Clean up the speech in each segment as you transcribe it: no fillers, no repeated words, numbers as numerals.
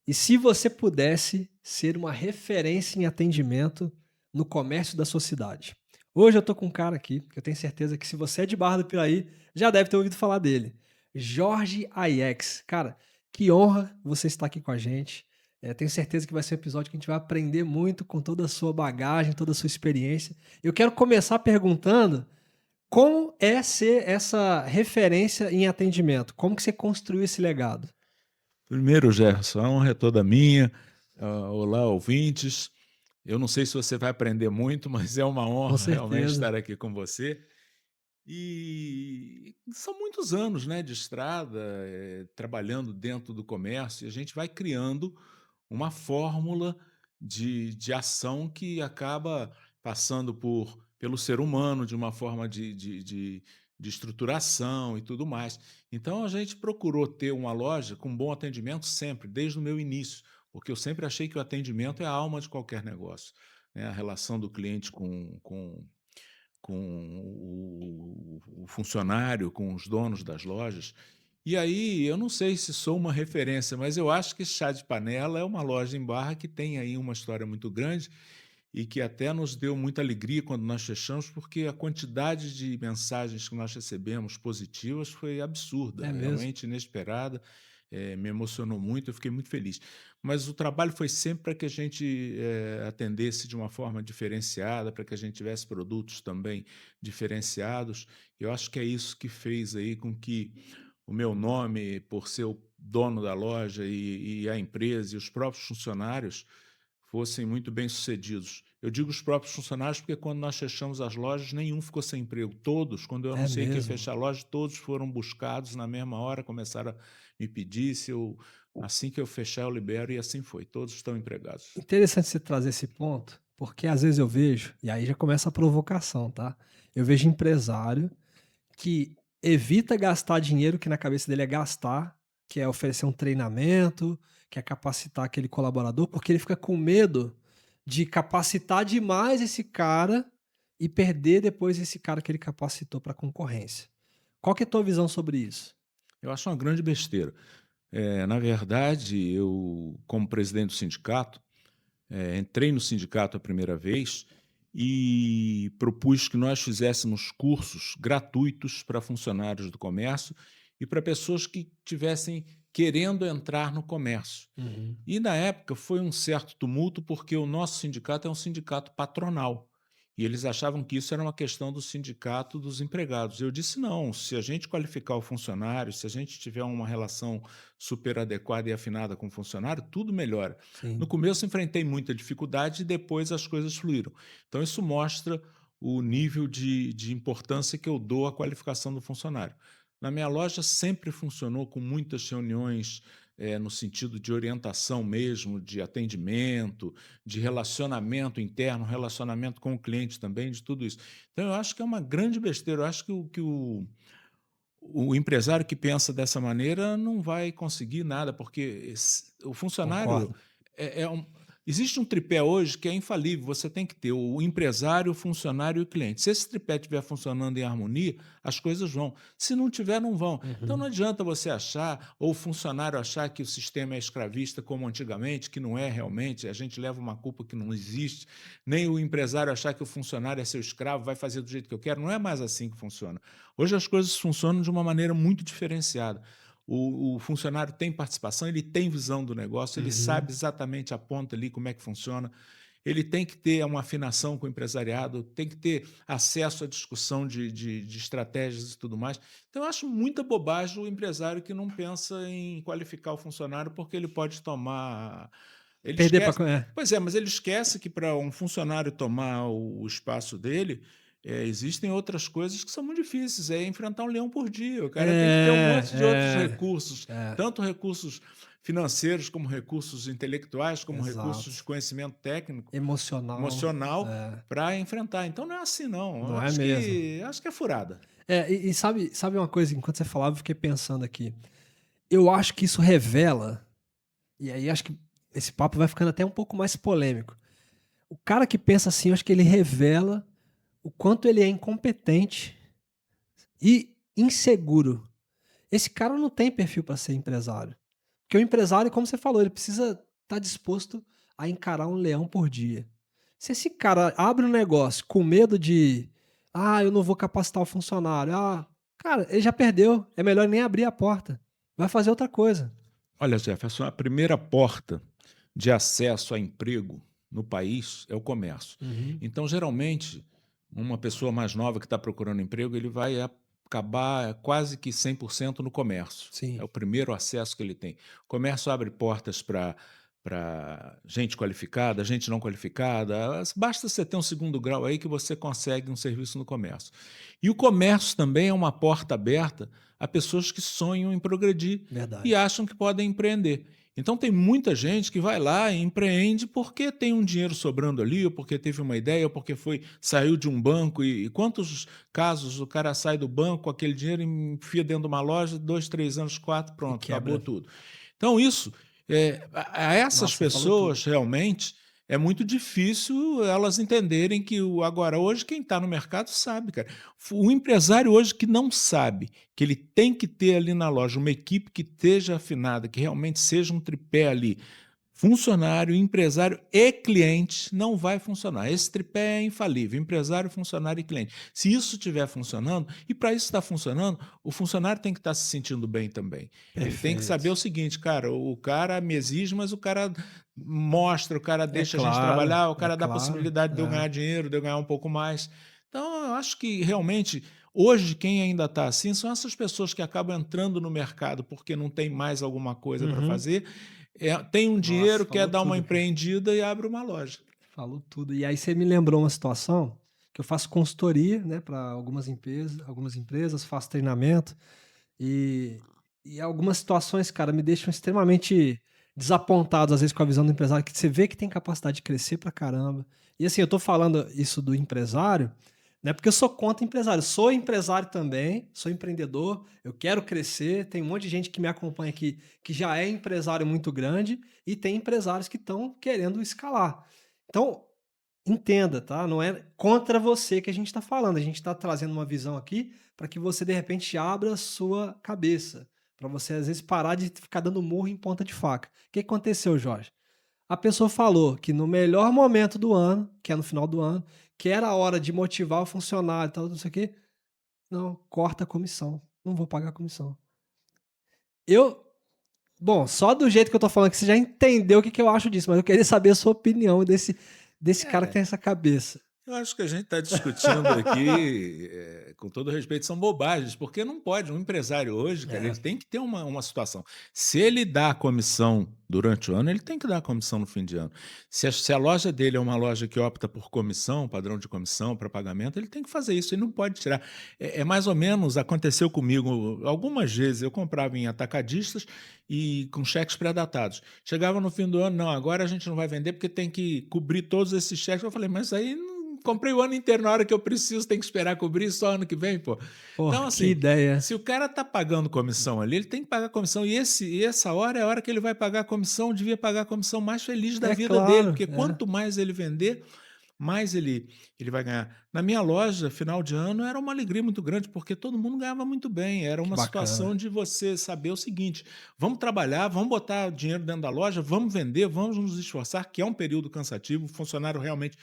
E se você pudesse ser uma referência em atendimento no comércio da sua cidade? Hoje eu tô com um cara aqui, que eu tenho certeza que se você é de Barra do Piraí, já deve ter ouvido falar dele. Jorge Aiex. Cara, que honra você estar aqui com a gente. Tenho certeza que vai ser um episódio que a gente vai aprender muito com toda a sua bagagem, toda a sua experiência. Eu quero começar perguntando como é ser essa referência em atendimento? Como que você construiu esse legado? Primeiro, Gerson, a honra é toda minha. Olá, ouvintes. Eu não sei se você vai aprender muito, mas é uma Com honra realmente certeza. estar aqui com você. E são muitos anos, né, de estrada, trabalhando dentro do comércio, e a gente vai criando uma fórmula de ação que acaba passando pelo ser humano de uma forma de estruturação e tudo mais. Então a gente procurou ter uma loja com bom atendimento sempre, desde o meu início, porque eu sempre achei que o atendimento é a alma de qualquer negócio, né? A relação do cliente com o funcionário, com os donos das lojas. E aí, eu não sei se sou uma referência, mas eu acho que Chá de Panela é uma loja em Barra que tem aí uma história muito grande e que até nos deu muita alegria quando nós fechamos, porque a quantidade de mensagens que nós recebemos positivas foi absurda, É mesmo. realmente inesperada, me emocionou muito, eu fiquei muito feliz. Mas o trabalho foi sempre para que a gente atendesse de uma forma diferenciada, para que a gente tivesse produtos também diferenciados. Eu acho que é isso que fez aí com que o meu nome, por ser o dono da loja e a empresa e os próprios funcionários fossem muito bem-sucedidos. Eu digo os próprios funcionários porque quando nós fechamos as lojas, nenhum ficou sem emprego. Todos, quando eu É anunciei que ia mesmo. fechar a loja, todos foram buscados na mesma hora, começaram a me pedir se eu, assim que eu fechar, eu libero, e assim foi. Todos estão empregados. Interessante você trazer esse ponto, porque às vezes eu vejo, e aí já começa a provocação, tá? Eu vejo empresário que evita gastar dinheiro que na cabeça dele é gastar, que é oferecer um treinamento, que é capacitar aquele colaborador, porque ele fica com medo de capacitar demais esse cara e perder depois esse cara que ele capacitou para a concorrência. Qual que é a tua visão sobre isso? Eu acho uma grande besteira. Na verdade, eu, como presidente do sindicato, entrei no sindicato a primeira vez e propus que nós fizéssemos cursos gratuitos para funcionários do comércio e para pessoas que tivessem querendo entrar no comércio. Uhum. E na época foi um certo tumulto porque o nosso sindicato é um sindicato patronal. E eles achavam que isso era uma questão do sindicato dos empregados. Eu disse não, se a gente qualificar o funcionário, se a gente tiver uma relação super adequada e afinada com o funcionário, tudo melhora. No Sim. começo enfrentei muita dificuldade e depois as coisas fluíram. Então isso mostra o nível de importância que eu dou à qualificação do funcionário. Na minha loja sempre funcionou com muitas reuniões no sentido de orientação mesmo, de atendimento, de relacionamento interno, relacionamento com o cliente também, de tudo isso. Então, eu acho que é uma grande besteira. Eu acho que o empresário que pensa dessa maneira não vai conseguir nada, porque o funcionário Concordo. é um. Existe um tripé hoje que é infalível, você tem que ter o empresário, o funcionário e o cliente. Se esse tripé estiver funcionando em harmonia, as coisas vão. Se não tiver, não vão. Então não Uhum. adianta você achar, ou o funcionário achar que o sistema é escravista como antigamente, que não é realmente, a gente leva uma culpa que não existe, nem o empresário achar que o funcionário é seu escravo, vai fazer do jeito que eu quero. Não é mais assim que funciona. Hoje as coisas funcionam de uma maneira muito diferenciada. O funcionário tem participação, ele tem visão do negócio, ele Uhum. sabe exatamente a ponta ali como é que funciona. Ele tem que ter uma afinação com o empresariado, tem que ter acesso à discussão de estratégias e tudo mais. Então, eu acho muita bobagem o empresário que não pensa em qualificar o funcionário porque ele pode tomar. Ele Perder esquece. para Pois é, mas ele esquece que para um funcionário tomar o espaço dele, existem outras coisas que são muito difíceis, é enfrentar um leão por dia. O cara tem que ter um monte de outros é, recursos, é, tanto recursos financeiros, como recursos intelectuais, como recursos de exato. conhecimento técnico, Emocional, emocional, é, para enfrentar. Então não é assim não. Eu não é acho mesmo. que acho que é furada. E sabe uma coisa, enquanto você falava, eu fiquei pensando aqui. Eu acho que isso revela, e aí acho que esse papo vai ficando até um pouco mais polêmico. O cara que pensa assim, eu acho que ele revela o quanto ele é incompetente e inseguro. Esse cara não tem perfil para ser empresário. Porque o empresário, como você falou, ele precisa estar disposto a encarar um leão por dia. Se esse cara abre um negócio com medo de, eu não vou capacitar o funcionário, cara, ele já perdeu. É melhor nem abrir a porta. Vai fazer outra coisa. Olha, Jefferson, a primeira porta de acesso a emprego no país é o comércio. Uhum. Então, geralmente, uma pessoa mais nova que está procurando emprego, ele vai acabar quase que 100% no comércio. É Sim, o primeiro acesso que ele tem. O comércio abre portas para gente qualificada, gente não qualificada. Basta você ter um segundo grau aí que você consegue um serviço no comércio. E o comércio também é uma porta aberta a pessoas que sonham em progredir e verdade. acham que podem empreender. Então tem muita gente que vai lá e empreende porque tem um dinheiro sobrando ali, ou porque teve uma ideia, ou porque saiu de um banco. E quantos casos o cara sai do banco com aquele dinheiro e enfia dentro de uma loja, 2, 3 anos, 4, E pronto, acabou quebra. tudo. Então isso, a essas Nossa, você falou tudo. pessoas realmente é muito difícil elas entenderem que agora hoje quem está no mercado sabe, cara. O empresário hoje que não sabe que ele tem que ter ali na loja uma equipe que esteja afinada, que realmente seja um tripé ali, funcionário, empresário e cliente, não vai funcionar. Esse tripé é infalível, empresário, funcionário e cliente. Se isso estiver funcionando, e para isso estar funcionando, o funcionário tem que estar se sentindo bem também. Ele tem que saber o Perfeito. seguinte, cara, o cara me exige, mas o cara mostra, o cara deixa a gente trabalhar, o É cara dá a claro. possibilidade de eu ganhar dinheiro, de eu ganhar um pouco mais. Então, eu acho que realmente hoje, quem ainda está assim são essas pessoas que acabam entrando no mercado porque não tem mais alguma coisa para Uhum. fazer, tem um Nossa, dinheiro, quer falou dar uma tudo, cara. empreendida e abre uma loja. Falou tudo. E aí você me lembrou uma situação que eu faço consultoria, né, para algumas empresas, faço treinamento e, e algumas situações, cara, me deixam extremamente desapontados às vezes com a visão do empresário, que você vê que tem capacidade de crescer pra caramba. E assim, eu tô falando isso do empresário, não é porque eu sou contra empresário, sou empresário também, sou empreendedor, eu quero crescer, tem um monte de gente que me acompanha aqui que já é empresário muito grande e tem empresários que estão querendo escalar. Então, entenda, tá? Não é contra você que a gente está falando. A gente está trazendo uma visão aqui para que você, de repente, abra a sua cabeça. Para você, às vezes, parar de ficar dando murro em ponta de faca. O que aconteceu, Jorge? A pessoa falou que no melhor momento do ano, que é no final do ano, que era a hora de motivar o funcionário e tal, não sei o quê. Não, corta a comissão. Não vou pagar a comissão. Eu, bom, só do jeito que eu tô falando que você já entendeu o que eu acho disso, mas eu queria saber a sua opinião desse cara que É, tem essa cabeça. eu acho que a gente está discutindo aqui, com todo respeito, são bobagens, porque não pode. Um empresário hoje, cara, É, ele tem que ter uma situação. Se ele dá a comissão durante o ano, ele tem que dar a comissão no fim de ano. Se a loja dele é uma loja que opta por comissão, padrão de comissão para pagamento, ele tem que fazer isso, ele não pode tirar. É mais ou menos, aconteceu comigo algumas vezes, eu comprava em atacadistas e com cheques pré-datados. Chegava no fim do ano, não, agora a gente não vai vender porque tem que cobrir todos esses cheques. Eu falei, mas aí não comprei o ano inteiro, na hora que eu preciso, tem que esperar cobrir só ano que vem, pô. Então, porra, que assim, ideia. se o cara tá pagando comissão ali, ele tem que pagar comissão. E essa hora é a hora que ele vai pagar a comissão, devia pagar a comissão mais feliz da É vida dele, claro, porque é. quanto mais ele vender, mais ele vai ganhar. Na minha loja, final de ano, era uma alegria muito grande, porque todo mundo ganhava muito bem. Era Que uma situação bacana. de você saber o seguinte: vamos trabalhar, vamos botar dinheiro dentro da loja, vamos vender, vamos nos esforçar, que é um período cansativo, o funcionário realmente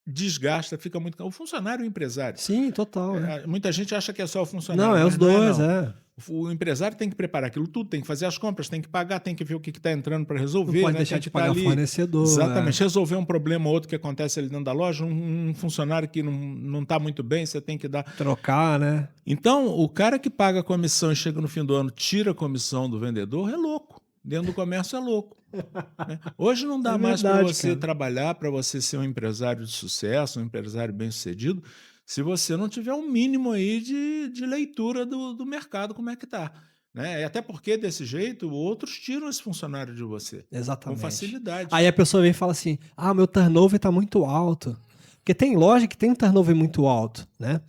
desgasta, fica muito. O funcionário e o empresário. Sim, total, é. Muita gente acha que é só o Não, funcionário, é os mas não é, 2, não. é. O empresário tem que preparar aquilo tudo, tem que fazer as compras, tem que pagar, tem que ver o que está entrando para Não resolver, pode né? deixar Tem que de estar pagar ali. fornecedor, é. Exatamente, resolver um problema ou outro que acontece ali dentro da loja, um funcionário que não está muito bem, você tem que dar. Trocar, né. Então, o cara que paga a comissão e chega no fim do ano, tira a comissão do vendedor, é louco. Dentro do comércio é louco. Né? Hoje não É dá mais para verdade, você cara. trabalhar, para você ser um empresário de sucesso, um empresário bem-sucedido, se você não tiver um mínimo aí de leitura do mercado, como é que está. Né? E até porque, desse jeito, outros tiram esse funcionário de você, com Exatamente. facilidade. Aí a pessoa vem e fala assim: "Ah, meu turnover tá muito alto". Porque tem loja que tem um turnover muito alto, né.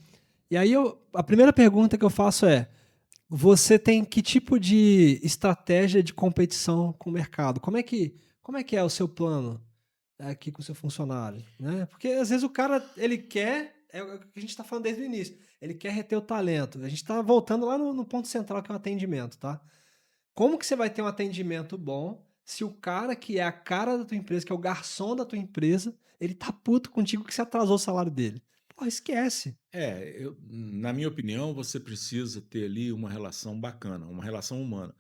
E aí a primeira pergunta que eu faço é: você tem que tipo de estratégia de competição com o mercado? Como é que é o seu plano aqui com o seu funcionário, né? Porque às vezes o cara, ele quer, é o que a gente está falando desde o início, ele quer reter o talento. A gente está voltando lá no ponto central que é o atendimento, tá? Como que você vai ter um atendimento bom se o cara que é a cara da tua empresa, que é o garçom da tua empresa, ele tá puto contigo que você atrasou o salário dele? Porra, esquece. Na minha opinião, você precisa ter ali uma relação bacana, uma relação humana.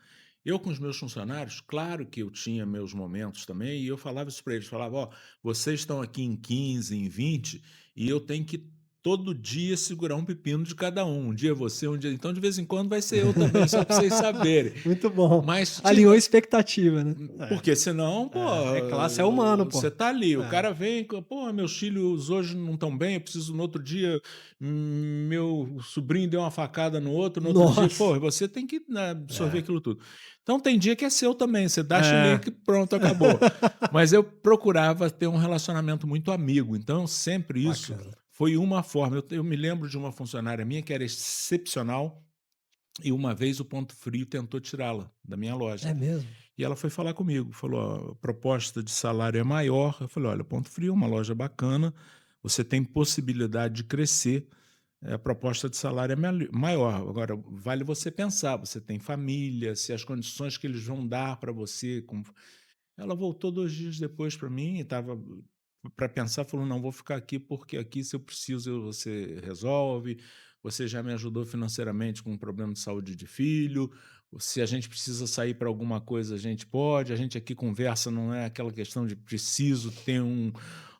Eu com os meus funcionários, claro que eu tinha meus momentos também, e eu falava isso para eles, falava, ó, vocês estão aqui em 15, em 20, e eu tenho que todo dia segurar um pepino de cada um. Um dia você, um dia. Então, de vez em quando vai ser eu também, só para vocês saberem. Muito bom. Mas Alinhou a expectativa, né? porque senão, pô, É classe, é humano, pô. você tá ali, o É. cara vem, pô, meus filhos hoje não estão bem, eu preciso no outro dia, meu sobrinho deu uma facada no outro, no outro dia, Nossa. pô, você tem que, né, absorver É. aquilo tudo. Então tem dia que é seu também, você dá É. chilique, pronto, acabou. Mas eu procurava ter um relacionamento muito amigo, então sempre isso Bacana. foi uma forma. Eu me lembro de uma funcionária minha que era excepcional, e uma vez o Ponto Frio tentou tirá-la da minha loja. É mesmo? E ela foi falar comigo, falou: "Ó, a proposta de salário é maior". Eu falei: "Olha, Ponto Frio é uma loja bacana, você tem possibilidade de crescer, a proposta de salário é maior. Agora, vale você pensar, você tem família, se as condições que eles vão dar para você". Ela voltou 2 dias depois para mim e estava para pensar, falou: "Não, vou ficar aqui, porque aqui se eu preciso você resolve, você já me ajudou financeiramente com um problema de saúde de filho, se a gente precisa sair para alguma coisa a gente pode, a gente aqui conversa, não é aquela questão de preciso ter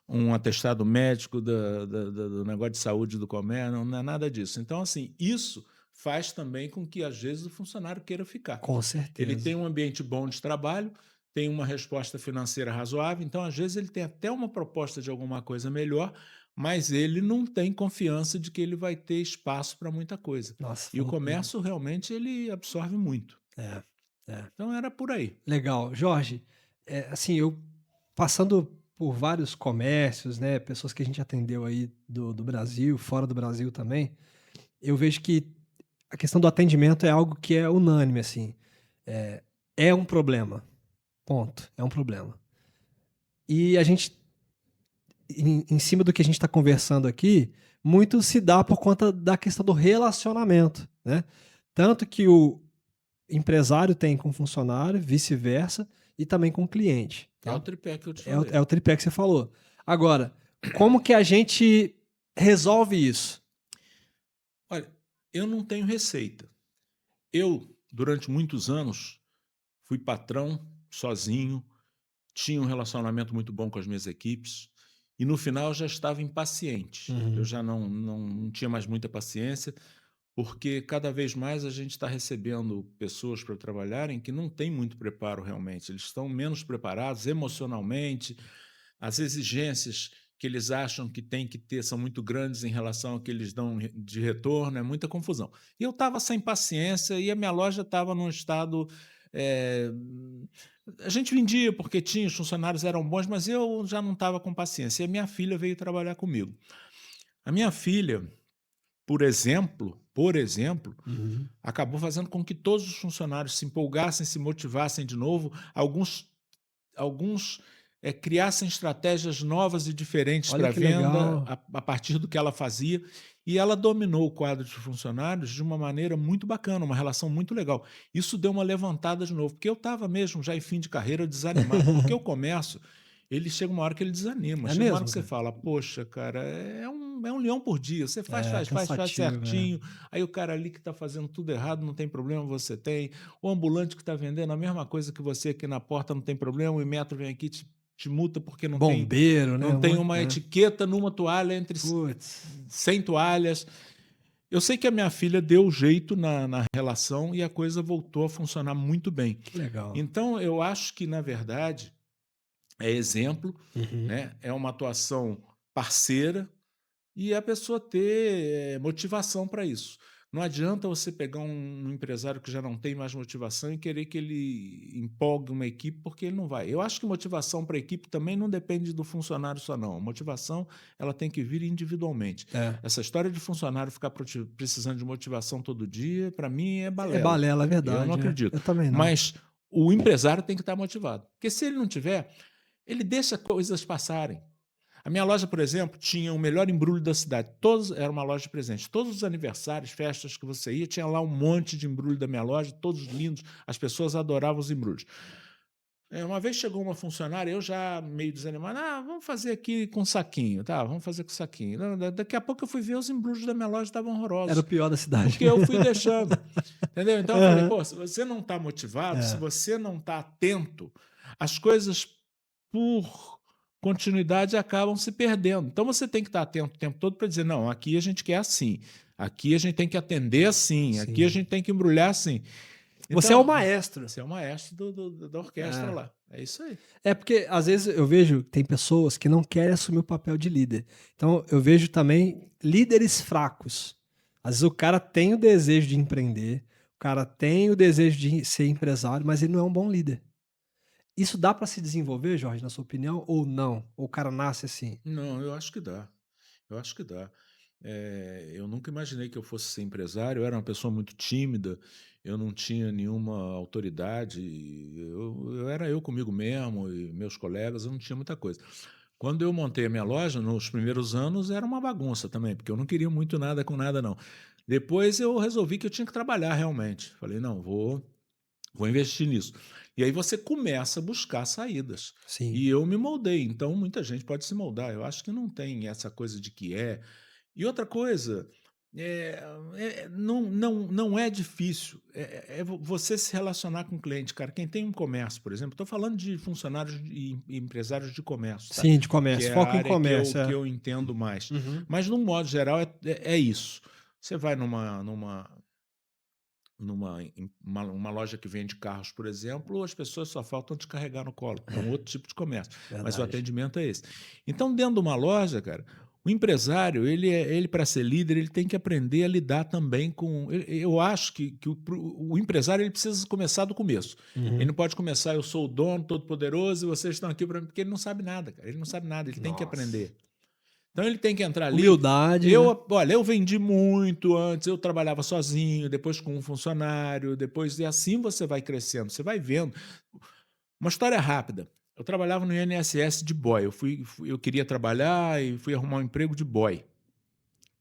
um atestado médico do negócio de saúde do comércio, não é nada disso". Então, assim, isso faz também com que às vezes o funcionário queira ficar. Com Ele certeza. tem um ambiente bom de trabalho, tem uma resposta financeira razoável, então às vezes ele tem até uma proposta de alguma coisa melhor, mas ele não tem confiança de que ele vai ter espaço para muita coisa. Nossa, E o falou tudo. comércio realmente ele absorve muito. É, é. Então era por aí. Legal. Jorge, assim, eu passando por vários comércios, né, pessoas que a gente atendeu aí do Brasil, fora do Brasil também, eu vejo que a questão do atendimento é algo que é unânime, assim. É, é um problema, ponto, é um problema. E a gente, em cima do que a gente está conversando aqui, muito se dá por conta da questão do relacionamento, né? Tanto que o empresário tem com o funcionário, vice-versa, e também com o cliente, É o tá? tripé que eu te É falei. o tripé que você falou. Agora, como que a gente resolve isso? Olha, eu não tenho receita. Eu, durante muitos anos, fui patrão sozinho, tinha um relacionamento muito bom com as minhas equipes, e no final eu já estava impaciente. Eu Uhum. já não tinha mais muita paciência, porque cada vez mais a gente está recebendo pessoas para trabalharem que não têm muito preparo realmente. Eles estão menos preparados emocionalmente, as exigências que eles acham que tem que ter são muito grandes em relação ao que eles dão de retorno, é muita confusão. E eu estava sem paciência e a minha loja estava num estado. eh, a gente vendia porque tinha, os funcionários eram bons, mas eu já não estava com paciência. E a minha filha veio trabalhar comigo. A minha filha, por exemplo, Uhum. acabou fazendo com que todos os funcionários se empolgassem, se motivassem de novo, alguns criassem estratégias novas e diferentes Olha para a que venda legal. a partir do que ela fazia, e ela dominou o quadro de funcionários de uma maneira muito bacana, uma relação muito legal. Isso deu uma levantada de novo, porque eu estava mesmo já em fim de carreira desanimado, porque o comércio, ele chega uma hora que ele desanima, É chega uma hora que mesmo, você cara? fala: "Poxa, cara, é um leão por dia, você faz, É faz, faz, faz cansativo, é. certinho, aí o cara ali que está fazendo tudo errado não tem problema, você tem, o ambulante que está vendendo a mesma coisa que você aqui na porta não tem problema, o metro vem aqui te multa porque não tem Bombeiro, né, não um tem monte uma é. etiqueta numa toalha entre Puts, 100 toalhas". Eu sei que a minha filha deu jeito na relação e a coisa voltou a funcionar muito bem. que legal. Então eu acho que, na verdade, é exemplo, Uhum. né, é uma atuação parceira e a pessoa ter motivação para isso. Não adianta você pegar um empresário que já não tem mais motivação e querer que ele empolgue uma equipe, porque ele não vai. Eu acho que motivação para a equipe também não depende do funcionário só, não. A motivação ela tem que vir individualmente. É. Essa história de funcionário ficar precisando de motivação todo dia, para mim é É balela. balela, é Eu não verdade, é. acredito. Eu também não. Mas o empresário tem que estar motivado. Porque se ele não tiver, ele deixa coisas passarem. A minha loja, por exemplo, tinha o melhor embrulho da cidade. Era uma loja de presentes. Todos os aniversários, festas que você ia, tinha lá um monte de embrulho da minha loja, todos lindos. As pessoas adoravam os embrulhos. Uma vez chegou uma funcionária, eu já meio desanimado, vamos fazer aqui com saquinho, tá? Vamos fazer com saquinho. Daqui a pouco eu fui ver os embrulhos da minha loja estavam Era o horrorosos, pior da cidade. porque eu fui deixando, entendeu? Então eu falei, Aham. pô, se você não está motivado, se É, você não está atento, as coisas por continuidade acabam se perdendo. Então você tem que estar atento o tempo todo para dizer, não, aqui a gente quer assim, aqui a gente tem que atender assim, aqui a sim. gente tem que embrulhar assim. Você é o Então, maestro. você é o maestro da orquestra É. lá. É isso aí. É porque às vezes eu vejo que tem pessoas que não querem assumir o papel de líder. Então eu vejo também líderes fracos. Às vezes o cara tem o desejo de empreender, o cara tem o desejo de ser empresário, mas ele não é um bom líder. Isso dá para se desenvolver, Jorge, na sua opinião, ou não? Ou o cara nasce assim? Não, eu acho que dá. Eu acho que dá. Eu nunca imaginei que eu fosse ser empresário. Eu era uma pessoa muito tímida, eu não tinha nenhuma autoridade. Eu era eu comigo mesmo e meus colegas, eu não tinha muita coisa. Quando eu montei a minha loja, nos primeiros anos, era uma bagunça também, porque eu não queria muito nada com nada, não. Depois eu resolvi que eu tinha que trabalhar realmente. Falei, não, vou investir nisso. E aí você começa a buscar saídas. Sim. E eu me moldei, então muita gente pode se moldar. Eu acho que não tem essa coisa de que é. E outra coisa, não é difícil. Você se relacionar com o cliente, cara. Quem tem um comércio, por exemplo, estou falando de funcionários e empresários de comércio, tá? Sim, de Que comércio. é a Foco em área comércio, que é. eu entendo mais. Uhum. Mas, no modo geral, é isso. Você vai uma loja que vende carros, por exemplo, as pessoas só faltam te carregar no colo. É um outro tipo de comércio, mas o Verdade. atendimento é esse. Então, dentro de uma loja, cara, o empresário, ele para ser líder, ele tem que aprender a lidar também com. Eu acho que o empresário ele precisa começar do começo. Ele Uhum. não pode começar, eu sou o dono, todo poderoso, e vocês estão aqui para mim, porque ele não sabe nada, cara. Ele não sabe nada, ele tem que Nossa. aprender. Então ele tem que entrar ali. Humildade, né? Olha, eu vendi muito antes, eu trabalhava sozinho, depois com um funcionário, depois e assim você vai crescendo, você vai vendo. Uma história rápida. Eu trabalhava no INSS de boy. Eu queria trabalhar e fui arrumar um emprego de boy.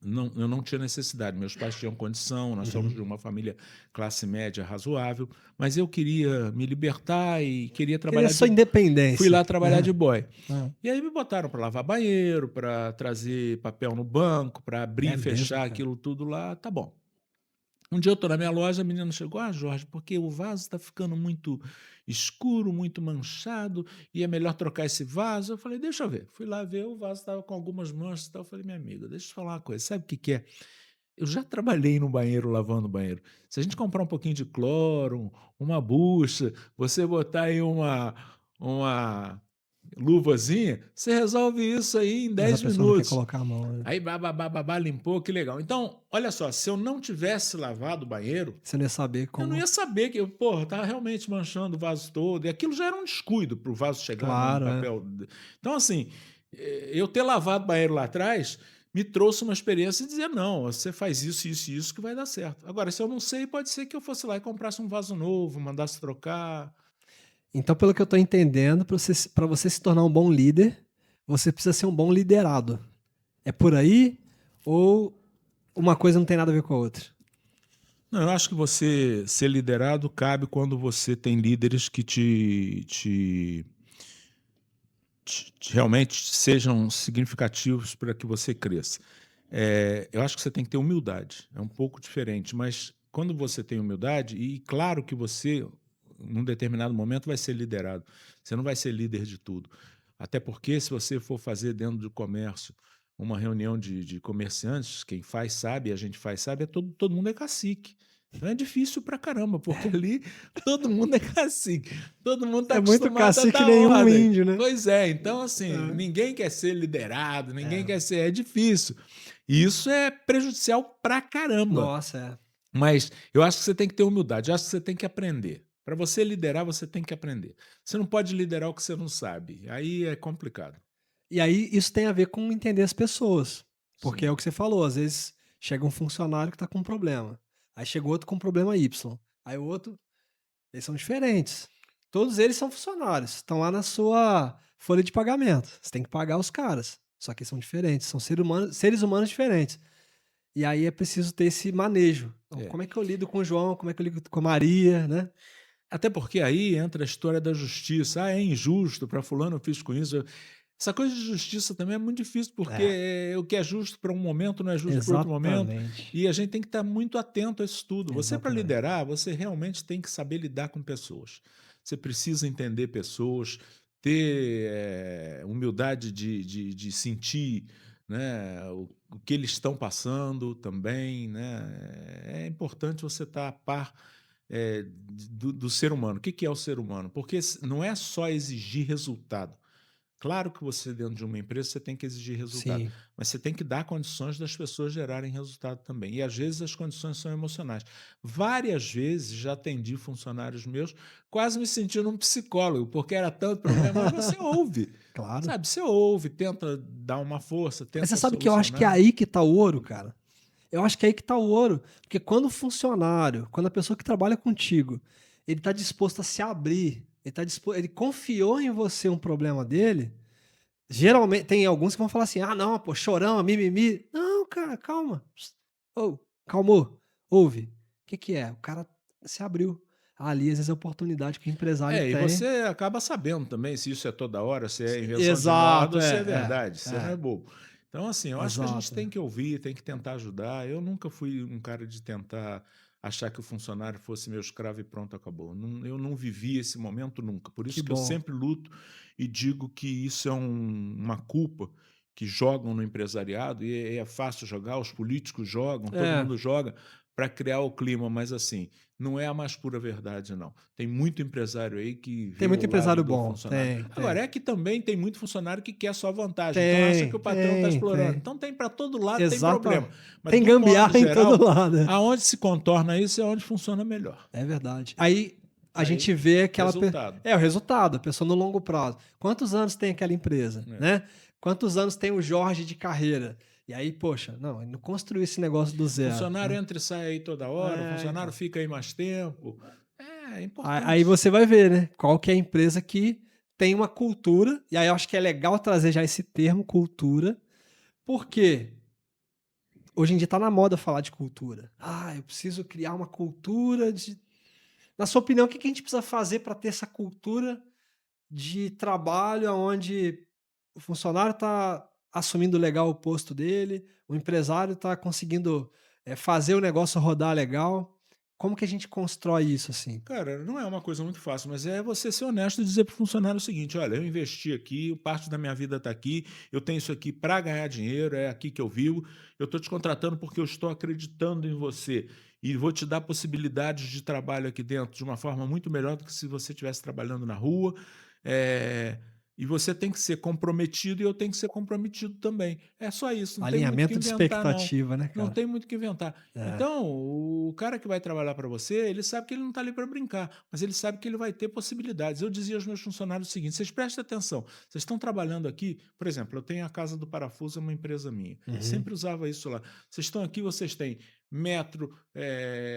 Não, eu não tinha necessidade. Meus pais tinham condição, nós somos Uhum. de uma família classe média razoável, mas eu queria me libertar e queria Queria trabalhar sua de. Fui independência. lá trabalhar de boy. Ah, E aí me botaram para lavar banheiro, para trazer papel no banco, para abrir é e mesmo, fechar cara. aquilo tudo lá, tá bom. Um dia eu estou na minha loja, a menina chegou, Jorge, porque o vaso está ficando muito escuro, muito manchado, e é melhor trocar esse vaso. Eu falei, deixa eu ver. Fui lá ver, o vaso estava com algumas manchas e tal. Eu falei, minha amiga, deixa eu te falar uma coisa, sabe o que que é? Eu já trabalhei no banheiro, lavando o banheiro. Se a gente comprar um pouquinho de cloro, uma bucha, você botar aí uma luvazinha, você resolve isso aí em Mas a 10 pessoa não quer minutos. colocar a mão, né? Aí, babá, limpou, que legal. Então, olha só, se eu não tivesse lavado o banheiro, Você não ia saber eu não como. ia saber que, porra, tava realmente manchando o vaso todo. E aquilo já era um descuido para o vaso chegar no Claro, é. papel. Então, assim, eu ter lavado o banheiro lá atrás me trouxe uma experiência de dizer, não, você faz isso, isso e isso que vai dar certo. Agora, se eu não sei, pode ser que eu fosse lá e comprasse um vaso novo, mandasse trocar. Então, pelo que eu tô entendendo, pra você se tornar um bom líder, você precisa ser um bom liderado. É por aí? Ou uma coisa não tem nada a ver com a outra? Não, eu acho que você ser liderado cabe quando você tem líderes que realmente sejam significativos para que você cresça. Eu acho que você tem que ter humildade. É um pouco diferente, mas quando você tem humildade, e claro que você, num determinado momento, vai ser liderado. Você não vai ser líder de tudo. Até porque, se você for fazer dentro do comércio uma reunião de comerciantes, quem faz sabe, a gente faz sabe, todo mundo é cacique. Então é difícil pra caramba, porque ali todo mundo é cacique. Todo mundo está É muito acostumado a cacique dar nenhum ordem. índio, né? Pois é, então assim, É. ninguém quer ser liderado, ninguém É. quer ser, é difícil. E isso é prejudicial pra caramba. Nossa, é. Mas eu acho que você tem que ter humildade, eu acho que você tem que aprender. Para você liderar, você tem que aprender. Você não pode liderar o que você não sabe. Aí é complicado. E aí isso tem a ver com entender as pessoas. Porque é Sim. o que você falou, às vezes chega um funcionário que está com um problema. Aí chega outro com um problema Y. Aí o outro, eles são diferentes. Todos eles são funcionários, estão lá na sua folha de pagamento. Você tem que pagar os caras. só que são diferentes, são seres humanos diferentes. E aí é preciso ter esse manejo. Então, É. como é que eu lido com o João, como é que eu lido com a Maria, né? Até porque aí entra a história da justiça. Ah, é injusto, para fulano eu fiz com isso. Essa coisa de justiça também é muito difícil, porque É, o que é justo para um momento não é justo para outro momento, exatamente, e a gente tem que estar muito atento a isso tudo. Você, para exatamente. liderar, você realmente tem que saber lidar com pessoas. Você precisa entender pessoas, ter humildade de sentir, né, o que eles estão passando também, né? É importante você estar a par do ser humano. O que é o ser humano? Porque não é só exigir resultado. Claro que você, dentro de uma empresa, você tem que exigir resultado, Sim. mas você tem que dar condições das pessoas gerarem resultado também. E às vezes as condições são emocionais. Várias vezes já atendi funcionários meus, quase me sentindo um psicólogo, porque era tanto problema, mas você ouve, Claro. sabe? Você ouve, tenta dar uma força, Mas você tenta sabe que eu acho que é solucionar. aí que tá o ouro, cara? Eu acho que é aí que tá o ouro, porque quando o funcionário, quando a pessoa que trabalha contigo, ele tá disposto a se abrir, ele confiou em você um problema dele, geralmente tem alguns que vão falar assim: "Ah, não, pô, chorão, mimimi". Não, cara, calma. Ô, calmou, ouve. O que que é? O cara se abriu. Ali, às vezes, é a oportunidade que o empresário E tem. você acaba sabendo também se isso é toda hora, se é invenção de moda Exato, ou se é é, verdade, você não é é, bobo. Então, assim, eu acho que a gente exato. tem que ouvir, tem que tentar ajudar. Eu nunca fui um cara de tentar achar que o funcionário fosse meu escravo e pronto, acabou. Eu não vivi esse momento nunca. Por Que isso que eu bom. sempre luto e digo que isso é uma culpa que jogam no empresariado, e é fácil jogar, os políticos jogam, todo É, mundo joga para criar o clima, mas assim, não é a mais pura verdade, não. Tem muito empresário aí que tem vê muito o lado empresário do bom. funcionário. Tem, Agora, tem. é que também tem muito funcionário que quer só vantagem, então acha que Tem, o patrão está tem, explorando. tem. Então tem para todo lado, tem problema. Exata Mas, tem de um modo gambiarra em todo geral, lado. aonde se contorna isso é onde funciona melhor. É verdade. Aí a gente Aí, vê aquela resultado. é o resultado, a pessoa no longo prazo. Quantos anos tem aquela empresa, Né? né? Quantos anos tem o Jorge de carreira? E aí, poxa, não, ele não construiu esse negócio do zero, Funcionário né? entra e sai aí toda hora, o É, funcionário então. fica aí mais tempo. É Aí importante. você vai ver, né? Qual que é a empresa que tem uma cultura, e aí eu acho que é legal trazer já esse termo cultura, porque hoje em dia tá na moda falar de cultura. Ah, eu preciso criar uma cultura de. Na sua opinião, o que que a gente precisa fazer para ter essa cultura de trabalho onde o funcionário está assumindo legal o posto dele, o empresário está conseguindo, fazer o negócio rodar legal. Como que a gente constrói isso, assim? Cara, não é uma coisa muito fácil, mas é você ser honesto e dizer para o funcionário o seguinte: olha, eu investi aqui, parte da minha vida está aqui, eu tenho isso aqui para ganhar dinheiro, é aqui que eu vivo, eu estou te contratando porque eu estou acreditando em você e vou te dar possibilidades de trabalho aqui dentro de uma forma muito melhor do que se você estivesse trabalhando na rua. é, E você tem que ser comprometido e eu tenho que ser comprometido também. É só isso, não tem muito o que Alinhamento de inventar, não. expectativa, né, Não cara? tem muito o que inventar. É. Então, o cara que vai trabalhar para você, ele sabe que ele não está ali para brincar, mas ele sabe que ele vai ter possibilidades. Eu dizia aos meus funcionários o seguinte: vocês prestem atenção, vocês estão trabalhando aqui, por exemplo, eu tenho a Casa do Parafuso, é uma empresa minha, Uhum. sempre usava isso lá. Vocês estão aqui, vocês têm metro,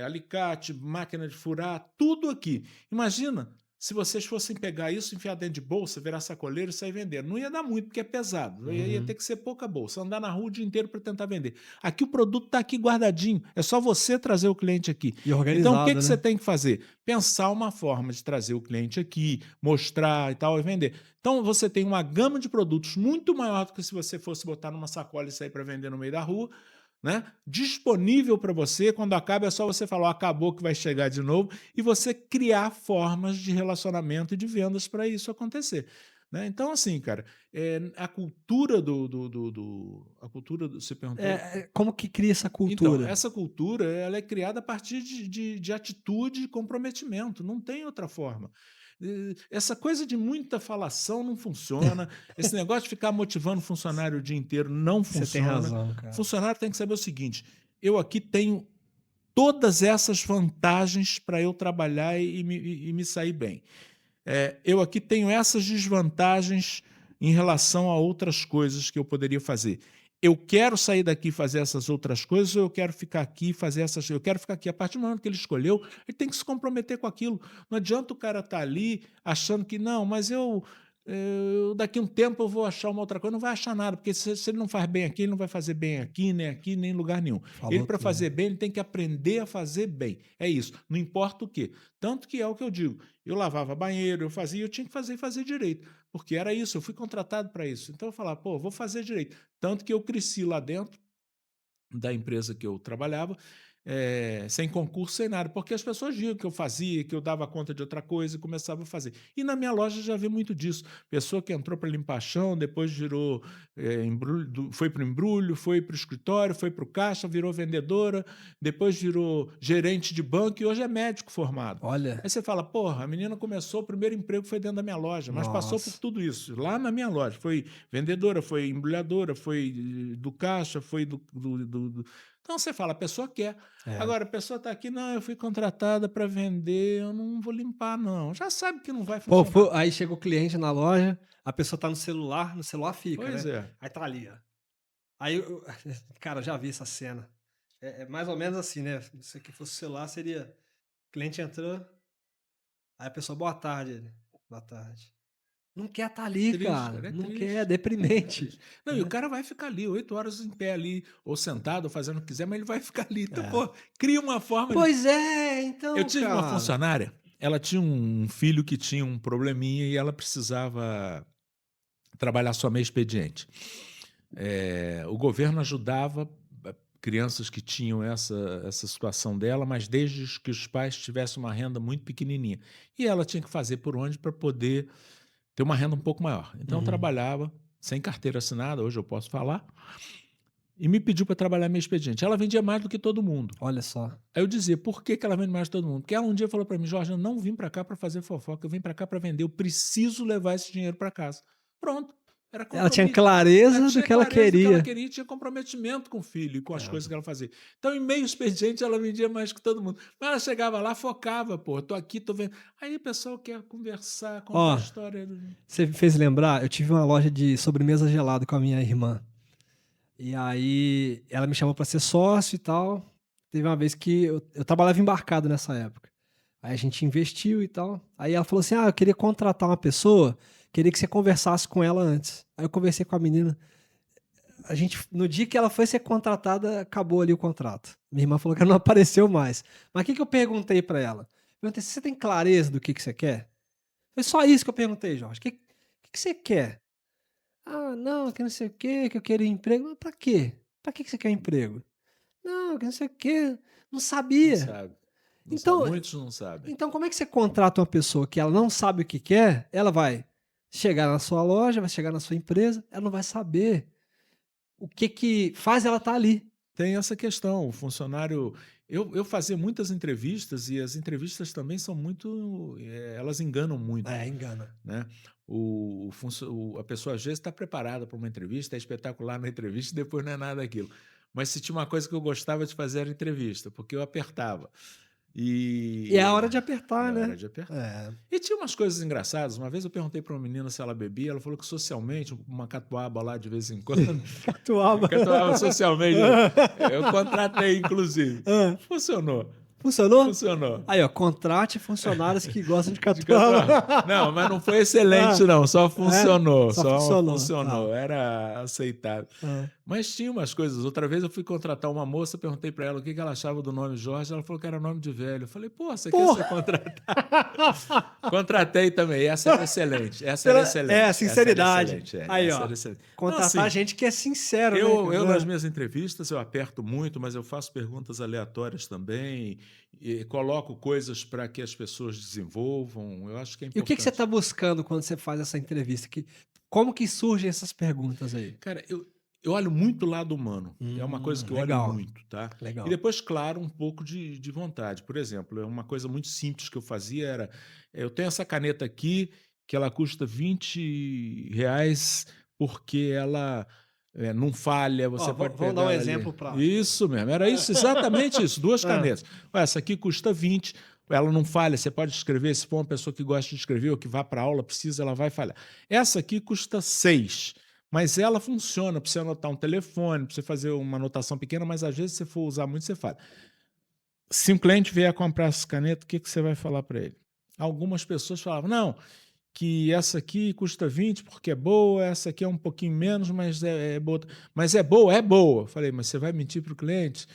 alicate, máquina de furar, tudo aqui. Imagina se vocês fossem pegar isso, enfiar dentro de bolsa, virar sacoleiro e sair vendendo. Não ia dar muito, porque é pesado. Ia ter Uhum. que ser pouca bolsa, andar na rua o dia inteiro para tentar vender. Aqui o produto está aqui guardadinho, é só você trazer o cliente aqui. E Então, o que, organizado, que você né? tem que fazer? Pensar uma forma de trazer o cliente aqui, mostrar e tal, e vender. Então, você tem uma gama de produtos muito maior do que se você fosse botar numa sacola e sair para vender no meio da rua, né? Disponível para você, quando acaba é só você falar: acabou, que vai chegar de novo, e você criar formas de relacionamento e de vendas para isso acontecer. Né? Então, assim, cara, a cultura a cultura você perguntou? Como que cria essa Então, cultura? essa cultura ela é criada a partir de atitude e comprometimento, não tem outra forma. Essa coisa de muita falação não funciona, esse negócio de ficar motivando o funcionário o dia inteiro não Você tem funciona. razão, O cara. funcionário tem que saber o seguinte: eu aqui tenho todas essas vantagens para eu trabalhar e me sair bem. Eu aqui tenho essas desvantagens em relação a outras coisas que eu poderia fazer. Eu quero sair daqui e fazer essas outras coisas, ou eu quero ficar aqui e fazer essas. Eu quero ficar aqui. A partir do momento que ele escolheu, ele tem que se comprometer com aquilo. Não adianta o cara estar ali achando que não, mas daqui a um tempo eu vou achar uma outra coisa. Não vai achar nada, porque se ele não faz bem aqui, ele não vai fazer bem aqui, nem em lugar nenhum. Ele, Falou para tudo. fazer bem, ele tem que aprender a fazer bem. É isso, não importa o quê. Tanto que é o que eu digo. Eu lavava banheiro, eu tinha que fazer e fazer direito, porque era isso, eu fui contratado para isso. Então eu falava, pô, vou fazer direito. Tanto que eu cresci lá dentro da empresa que eu trabalhava, sem concurso, sem nada, porque as pessoas viam que eu fazia, que eu dava conta de outra coisa e começava a fazer. E na minha loja já vi muito disso. Pessoa que entrou para limpar chão, depois virou foi para o embrulho, foi para o escritório, foi para o caixa, virou vendedora, depois virou gerente de banco e hoje é médico formado. Olha, Aí você fala, porra, a menina começou, o primeiro emprego foi dentro da minha loja, mas passou por nossa. tudo isso, lá na minha loja. Foi vendedora, foi embrulhadora, foi do caixa, foi Então você fala, a pessoa quer. É. Agora, a pessoa está aqui, não, eu fui contratada para vender, eu não vou limpar, não. Já sabe que não vai Pô, funcionar. aí chega o cliente na loja, a pessoa tá no celular fica, Pois né? é. Aí tá ali, ó. Aí, cara, eu já vi essa cena. É mais ou menos assim, né? Se aqui fosse o celular, seria. O cliente entrou, aí a pessoa, boa tarde. Ele, boa tarde. Não quer estar ali, Triste, cara. cara, é Não quer, é triste. É deprimente. triste. Não, e o Né? cara vai ficar ali 8 horas em pé ali, ou sentado, ou fazendo o que quiser, mas ele vai ficar ali. Então, É. pô, cria uma forma de. Pois é, Eu então, tive uma cara. funcionária, ela tinha um filho que tinha um probleminha e ela precisava trabalhar só meio expediente. O governo ajudava crianças que tinham essa situação dela, mas desde que os pais tivessem uma renda muito pequenininha. E ela tinha que fazer por onde para poder ter uma renda um pouco maior. Então, eu Uhum. trabalhava sem carteira assinada, hoje eu posso falar, e me pediu para trabalhar meio expediente. Ela vendia mais do que todo mundo. Olha só. Aí eu dizia, por que ela vende mais do que todo mundo? Porque ela um dia falou para mim, Jorge, eu não vim para cá para fazer fofoca, eu vim para cá para vender, eu preciso levar esse dinheiro para casa. Pronto. Era Ela tinha compromisso. Ela clareza do tinha que ela clareza do que ela queria. queria e tinha comprometimento com o filho e com as coisas É. que ela fazia. Então, em meio expediente, ela vendia mais que todo mundo. Mas ela chegava lá, focava, pô, tô aqui, tô vendo. Aí o pessoal quer conversar, contar a Ó, história. você me fez lembrar, eu tive uma loja de sobremesa gelado com a minha irmã. E aí ela me chamou pra ser sócio e tal. Teve uma vez que eu trabalhava embarcado nessa época. Aí a gente investiu e tal. Aí ela falou assim: ah, eu queria contratar uma pessoa, queria que você conversasse com ela antes. Aí eu conversei com a menina. No dia que ela foi ser contratada, acabou ali o contrato. Minha irmã falou que ela não apareceu mais. Mas o que eu perguntei pra ela? Perguntei: você tem clareza do que você quer? Foi só isso que eu perguntei, Jorge. O que você quer? Ah, não, que não sei o quê, que eu queria emprego. Mas pra quê? Pra que você quer emprego? Não, que não sei o quê. Não Não sabia. sabe. Não sabe. Então, Muitos não sabem. então, como é que você contrata uma pessoa que ela não sabe o que quer? Ela vai chegar na sua loja, vai chegar na sua empresa, ela não vai saber o que faz ela estar ali. Tem essa questão, o funcionário. Eu fazia muitas entrevistas e as entrevistas também são muito. Elas enganam muito. É, engana. Né? A pessoa às vezes está preparada para uma entrevista, é espetacular na entrevista e depois não é nada daquilo. Mas se tinha uma coisa que eu gostava de fazer era entrevista, porque eu apertava. E é a E hora de apertar, é hora né? de apertar. É. E tinha umas coisas engraçadas. Uma vez eu perguntei para uma menina se ela bebia, ela falou que socialmente, uma catuaba lá de vez em quando, Catuaba. catuaba socialmente, eu contratei, inclusive. Ah, Funcionou, funcionou? funcionou. Aí, ó, contrate funcionários que gostam de De catuaba. catuaba. Não, mas não foi excelente, Ah, não. Só é? funcionou. Só Só funcionou. Tá. funcionou. Era aceitável. Ah. Mas tinha umas coisas. Outra vez eu fui contratar uma moça, perguntei para ela o que ela achava do nome Jorge. Ela falou que era nome de velho. Eu falei, pô, você quer Pô! ser contratado? Contratei também. Essa era excelente. Essa era excelente. É, sinceridade. Essa era excelente. Aí, Essa ó. era excelente. Então, Contratar assim, gente que é sincero, né, eu nas cara? minhas entrevistas, eu aperto muito, mas eu faço perguntas aleatórias também, e coloco coisas para que as pessoas desenvolvam. Eu acho que é E o que você importante. está buscando quando você faz essa entrevista? Como que surgem essas perguntas aí? Cara, eu olho muito o lado humano. É uma coisa que eu olho Legal, muito, tá? E legal. depois, claro, um pouco de vontade. Por exemplo, uma coisa muito simples que eu fazia era... Eu tenho essa caneta aqui, que ela custa R$ 20, porque ela não falha, Ó, você pode vamos dar pegar um ela ali. exemplo prático. Isso mesmo, era isso, exatamente isso. Duas Ah, canetas. Ué, essa aqui custa 20, ela não falha, você pode escrever, se for uma pessoa que gosta de escrever ou que vá para aula, precisa, ela vai falhar. Essa aqui custa 6, mas ela funciona para você anotar um telefone, para você fazer uma anotação pequena, mas às vezes se você for usar muito, você falha. Se um cliente vier comprar essa caneta, o que você vai falar para ele? Algumas pessoas falavam, não, que essa aqui custa 20 porque é boa, essa aqui é um pouquinho menos, mas é boa. Mas é boa, é boa. Falei, mas você vai mentir para o cliente?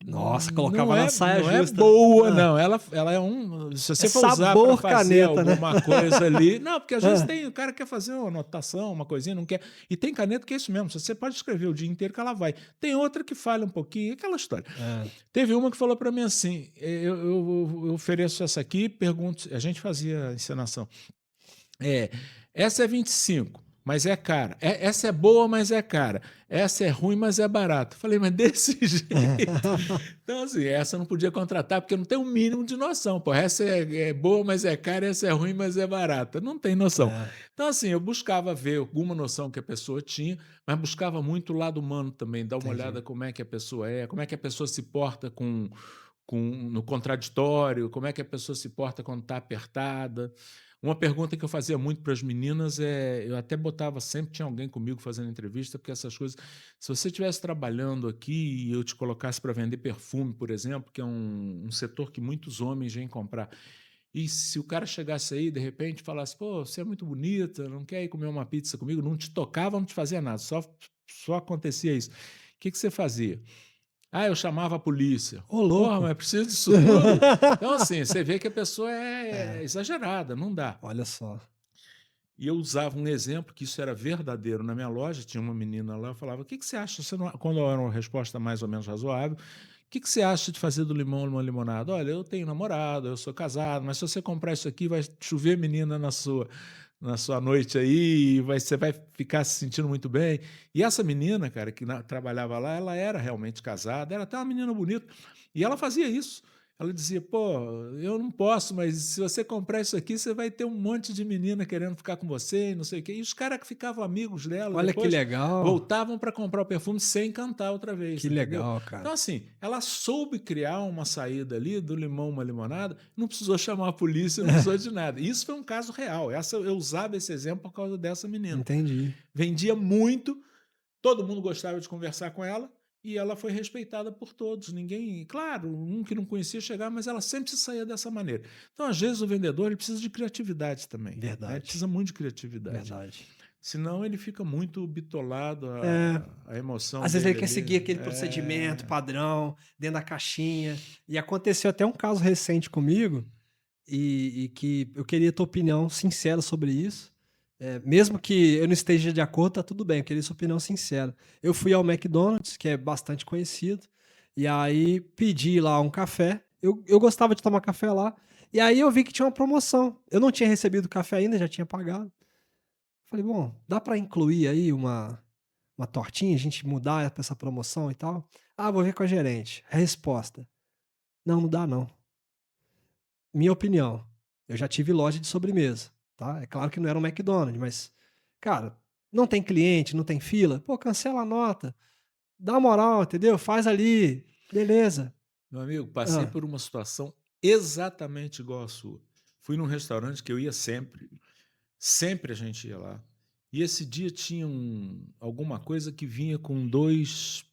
Nossa, Não colocava na é, saia não é justa. boa, Ah, não. Ela é um. Se é você for usar para sabor fazer caneta, né? alguma coisa ali. Não, porque às vezes Ah, tem, o cara quer fazer uma anotação, uma coisinha, não quer. E tem caneta que é isso mesmo. Você pode escrever o dia inteiro que ela vai. Tem outra que falha um pouquinho, aquela história. ah, Teve uma que falou para mim assim: eu ofereço essa aqui, pergunto. A gente fazia encenação. É, essa é 25, mas é cara. Essa é boa, mas é cara. Essa é ruim, mas é barata. Falei, mas desse jeito. Então, assim, essa eu não podia contratar porque não tem um mínimo de noção. Pô, essa é boa, mas é cara, essa é ruim, mas é barata. Não tem noção. é, Então, assim, eu buscava ver alguma noção que a pessoa tinha, mas buscava muito o lado humano também, dar uma entendi. olhada como é que a pessoa é, como é que a pessoa se porta no contraditório, como é que a pessoa se porta quando está apertada. Uma pergunta que eu fazia muito para as meninas eu até botava, sempre tinha alguém comigo fazendo entrevista, porque essas coisas, se você estivesse trabalhando aqui e eu te colocasse para vender perfume, por exemplo, que é um setor que muitos homens vêm comprar, e se o cara chegasse aí, de repente, falasse, pô, você é muito bonita, não quer ir comer uma pizza comigo, não te tocava, não te fazia nada, só acontecia isso. O que você fazia? Ah, eu chamava a polícia. Ô, Porra, louco. mas precisa disso tudo? Então, assim, você vê que a pessoa é É, exagerada, não dá. olha só. E eu usava um exemplo que isso era verdadeiro na minha loja, tinha uma menina lá, eu falava, o que você acha, quando era uma resposta mais ou menos razoável, o que você acha de fazer do limão uma limonada? Olha, eu tenho namorado, eu sou casado, mas se você comprar isso aqui, vai chover menina na sua noite aí, você vai ficar se sentindo muito bem. E essa menina, cara, que trabalhava lá, ela era realmente casada, era até uma menina bonita, e ela fazia isso. Ela dizia, pô, eu não posso, mas se você comprar isso aqui, você vai ter um monte de menina querendo ficar com você, e não sei o quê. E os caras que ficavam amigos dela Olha que depois legal. voltavam para comprar o perfume sem cantar outra vez, Que entendeu? legal, Então, cara. assim, ela soube criar uma saída ali do limão uma limonada, não precisou chamar a polícia, não precisou de nada. Isso foi um caso real. Eu usava esse exemplo por causa dessa menina. Entendi. Vendia muito, todo mundo gostava de conversar com ela e ela foi respeitada por todos. Ninguém, claro, um que não conhecia chegava, mas ela sempre se saía dessa maneira. Então, às vezes, o vendedor ele precisa de criatividade também. Né? Ele Verdade. precisa muito de criatividade. Verdade. Senão ele fica muito bitolado, É, a emoção às vezes ele dele quer ali. seguir aquele procedimento padrão, dentro da caixinha. E aconteceu até um caso recente comigo, e que eu queria tua opinião sincera sobre isso. Mesmo que eu não esteja de acordo, tá tudo bem, eu queria sua opinião sincera. Eu fui ao McDonald's, que é bastante conhecido, e aí pedi lá um café. Eu gostava de tomar café lá, e aí eu vi que tinha uma promoção. Eu não tinha recebido o café ainda, já tinha pagado. Falei, bom, dá para incluir aí uma tortinha, a gente mudar pra essa promoção e tal? Ah, vou ver com a gerente. Resposta: não, não dá não. Minha opinião, eu já tive loja de sobremesa, tá? É claro que não era um McDonald's, mas, cara, não tem cliente, não tem fila, pô, cancela a nota, dá moral, entendeu? Faz ali, beleza. Meu amigo, passei Ah, por uma situação exatamente igual à sua. Fui num restaurante que eu ia sempre, sempre a gente ia lá. E esse dia tinha alguma coisa que vinha com dois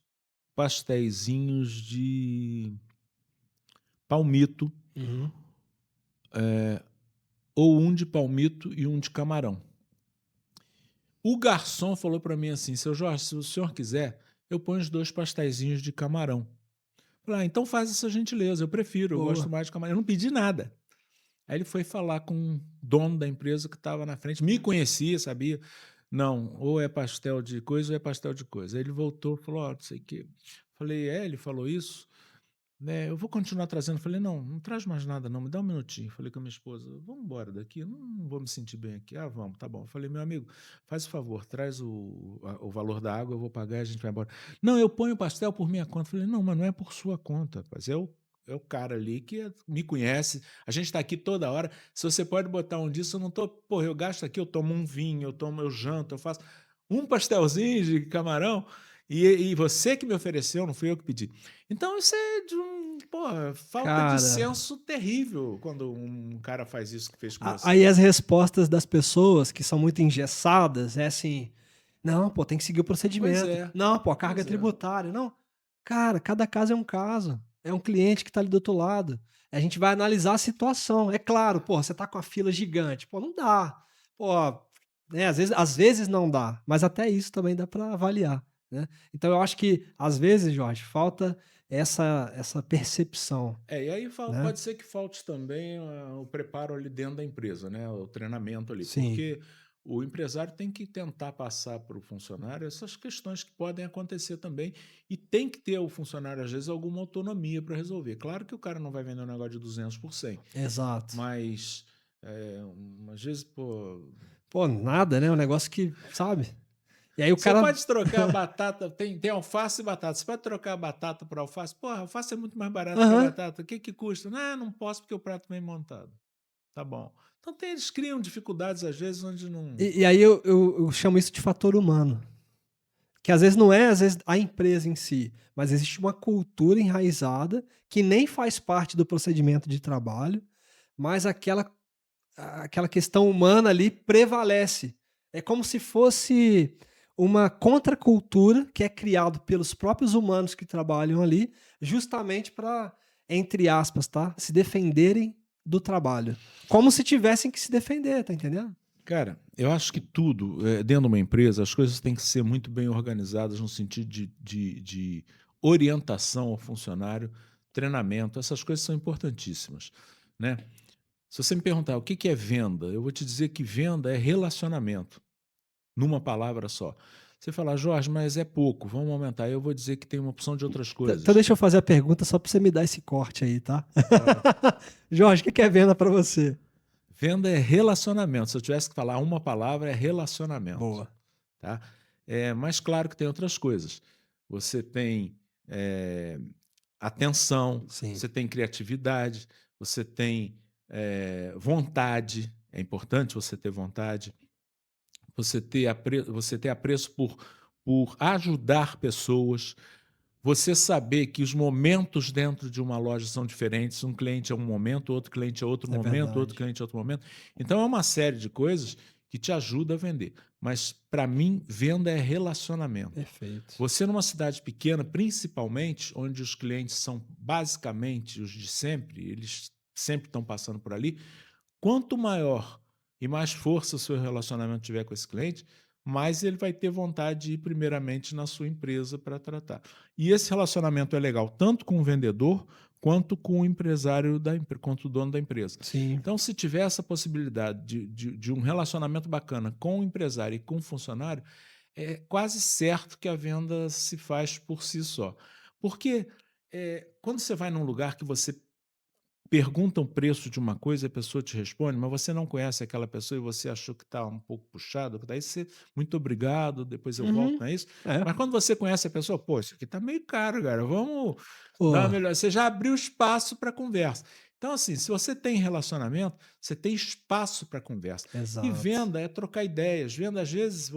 pasteizinhos de palmito, uhum. ou um de palmito e um de camarão. O garçom falou para mim assim: seu Jorge, se o senhor quiser, eu ponho os dois pasteizinhos de camarão. Falei, então faz essa gentileza, eu prefiro, eu gosto Boa. mais de camarão. Eu não pedi nada. Aí ele foi falar com o dono da empresa que estava na frente, me conhecia, sabia? Não, ou é pastel de coisa ou é pastel de coisa. Aí ele voltou e falou: ó, não sei o quê. Falei, ele falou isso? Né, eu vou continuar trazendo. Falei, não, não traz mais nada, não, me dá um minutinho. Falei com a minha esposa, vamos embora daqui, eu não vou me sentir bem aqui. Ah, vamos, tá bom. Falei, meu amigo, faz o favor, traz o valor da água, eu vou pagar e a gente vai embora. Não, eu ponho o pastel por minha conta. Falei, não, mas não é por sua conta, rapaz. É o cara ali que me conhece, a gente está aqui toda hora. Se você pode botar um disso, eu não tô. Porra, eu gasto aqui, eu tomo um vinho, eu janto, eu faço um pastelzinho de camarão. E você que me ofereceu, não fui eu que pedi. Então isso é de falta de Cara, senso terrível quando um cara faz isso que fez com você. aí as respostas das pessoas que são muito engessadas é assim: não, pô, tem que seguir o Pois procedimento. é, Não, pô, a carga é pois é. tributária. Não, cara, cada caso é um caso. É um cliente que tá ali do outro lado. A gente vai analisar a situação. É claro, pô, você tá com a fila gigante. Pô, não dá. pô, né, às vezes não dá, mas até isso também dá para avaliar, né. Então eu acho que, às vezes, Jorge, falta essa percepção, É, e aí né. pode ser que falte também o preparo ali dentro da empresa, né? O treinamento ali, Sim, porque o empresário tem que tentar passar para o funcionário essas questões que podem acontecer também, e tem que ter o funcionário, às vezes, alguma autonomia para resolver. Claro que o cara não vai vender um negócio de 200%, exato. mas às vezes, pô, Pô, nada, né, um negócio que, sabe. E aí o você cara pode trocar a batata, tem alface e batata. Você pode trocar a batata por alface? Porra, alface é muito mais barato que a aham. batata. O que que custa? Não, não posso porque o prato vem montado. Tá bom. Então eles criam dificuldades às vezes onde não. E aí eu chamo isso de fator humano, que às vezes não é, às vezes, a empresa em si, mas existe uma cultura enraizada que nem faz parte do procedimento de trabalho, mas aquela questão humana ali prevalece. É como se fosse uma contracultura que é criado pelos próprios humanos que trabalham ali, justamente para, entre aspas, tá, se defenderem do trabalho. Como se tivessem que se defender, tá entendendo? Cara, eu acho que tudo, dentro de uma empresa, as coisas têm que ser muito bem organizadas no sentido de orientação ao funcionário, treinamento, essas coisas são importantíssimas, né? Se você me perguntar o que que é venda, eu vou te dizer que venda é relacionamento, numa palavra só. Você falar, Jorge, mas é pouco, vamos aumentar. Eu vou dizer que tem uma opção de outras Então coisas. deixa eu fazer a pergunta só para você me dar esse corte aí, tá? Claro. Jorge, o que é venda para você? Venda é relacionamento. Se eu tivesse que falar uma palavra, é relacionamento, Boa. tá? Mas claro que tem outras coisas. Você tem atenção, Sim, você tem criatividade, você tem vontade. É importante você ter vontade. Você ter apreço por ajudar pessoas. Você saber que os momentos dentro de uma loja são diferentes, um cliente é um momento, outro cliente é outro é momento, outro verdade. cliente é outro momento. Então é uma série de coisas que te ajuda a vender. Mas para mim, venda é relacionamento. Perfeito. Você numa cidade pequena, principalmente, onde os clientes são basicamente os de sempre, eles sempre estão passando por ali, quanto maior e mais força o seu relacionamento tiver com esse cliente, mais ele vai ter vontade de ir primeiramente na sua empresa para tratar. E esse relacionamento é legal tanto com o vendedor quanto com o empresário quanto o dono da empresa. Sim, Então, se tiver essa possibilidade de um relacionamento bacana com o empresário e com o funcionário, é quase certo que a venda se faz por si só. Porque quando você vai num lugar que você pergunta o preço de uma coisa e a pessoa te responde, mas você não conhece aquela pessoa e você achou que está um pouco puxado, daí você, muito obrigado, depois eu volto, uhum, não é isso? é. Mas quando você conhece a pessoa, pô, isso aqui está meio caro, cara, vamos dar uma Pô, melhor. Você já abriu espaço para conversa. Então, assim, se você tem relacionamento, você tem espaço para conversa. E exato. venda é trocar ideias. Venda, às vezes,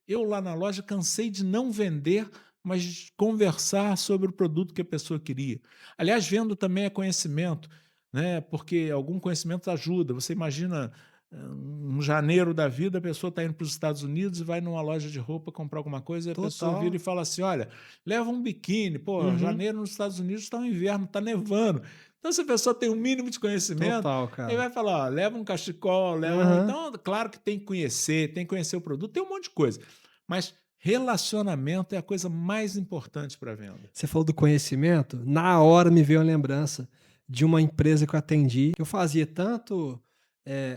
eu lá na loja cansei de não vender, mas de conversar sobre o produto que a pessoa queria. Aliás, venda também é conhecimento, né? Porque algum conhecimento ajuda. Você imagina um janeiro da vida, a pessoa está indo para os Estados Unidos e vai numa loja de roupa comprar alguma coisa, e a pessoa vira Total. e fala assim: olha, leva um biquíni, pô, Uhum. janeiro nos Estados Unidos está um inverno, está nevando. Então, se a pessoa tem um mínimo de conhecimento, Total, ele cara. vai falar: ó, leva um cachecol, leva um. Aham. Então, claro que tem que conhecer o produto, tem um monte de coisa. Mas relacionamento é a coisa mais importante para a venda. Você falou do conhecimento, na hora me veio a lembrança de uma empresa que eu atendi, que eu fazia tanto,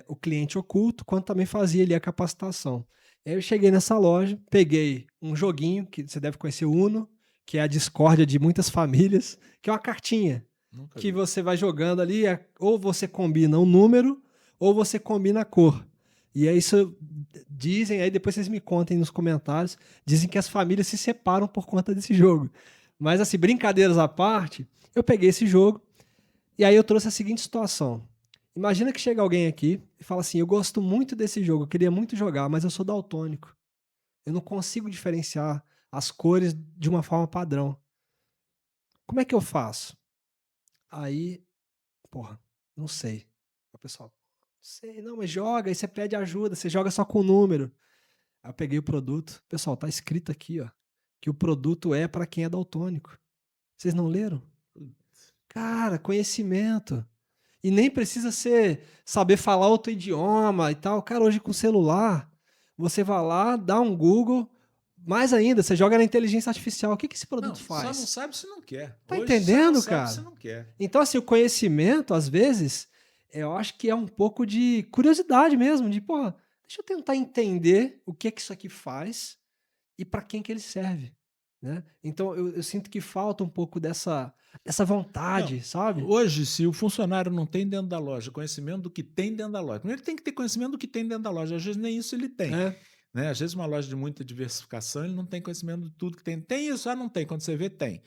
o cliente oculto, quanto também fazia ali a capacitação. Aí eu cheguei nessa loja, peguei um joguinho, que você deve conhecer, o Uno, que é a discórdia de muitas famílias, que é uma cartinha, Nunca que vi. você vai jogando ali, ou você combina um número, ou você combina a cor. E é isso, dizem, aí depois vocês me contem nos comentários, dizem que as famílias se separam por conta desse jogo. Mas assim, brincadeiras à parte, eu peguei esse jogo e aí eu trouxe a seguinte situação. Imagina que chega alguém aqui e fala assim: eu gosto muito desse jogo, eu queria muito jogar, mas eu sou daltônico. Eu não consigo diferenciar as cores de uma forma padrão. Como é que eu faço? Aí, porra, não sei. O pessoal, sei, não, mas joga, aí você pede ajuda, você joga só com o número. Aí eu peguei o produto, pessoal, tá escrito aqui, ó, que o produto é para quem é daltônico. Vocês não leram? Cara, conhecimento. E nem precisa saber falar outro idioma e tal. Cara, hoje com celular, você vai lá, dá um Google, mais ainda, você joga na inteligência artificial. O que esse produto Não, só não faz? sabe se não quer. Tá Hoje só não entendendo, sabe se cara? não quer. Então, assim, o conhecimento, às vezes, eu acho que é um pouco de curiosidade mesmo, de, pô, deixa eu tentar entender o que isso aqui faz e para quem que ele serve, né? Então eu sinto que falta um pouco dessa Não, vontade, sabe? hoje, se o funcionário não tem dentro da loja conhecimento do que tem dentro da loja, primeiro ele tem que ter conhecimento do que tem dentro da loja, às vezes nem isso ele tem, É, né? Às vezes uma loja de muita diversificação, ele não tem conhecimento de tudo que tem. Tem isso? Ah, não tem. Quando você vê, tem.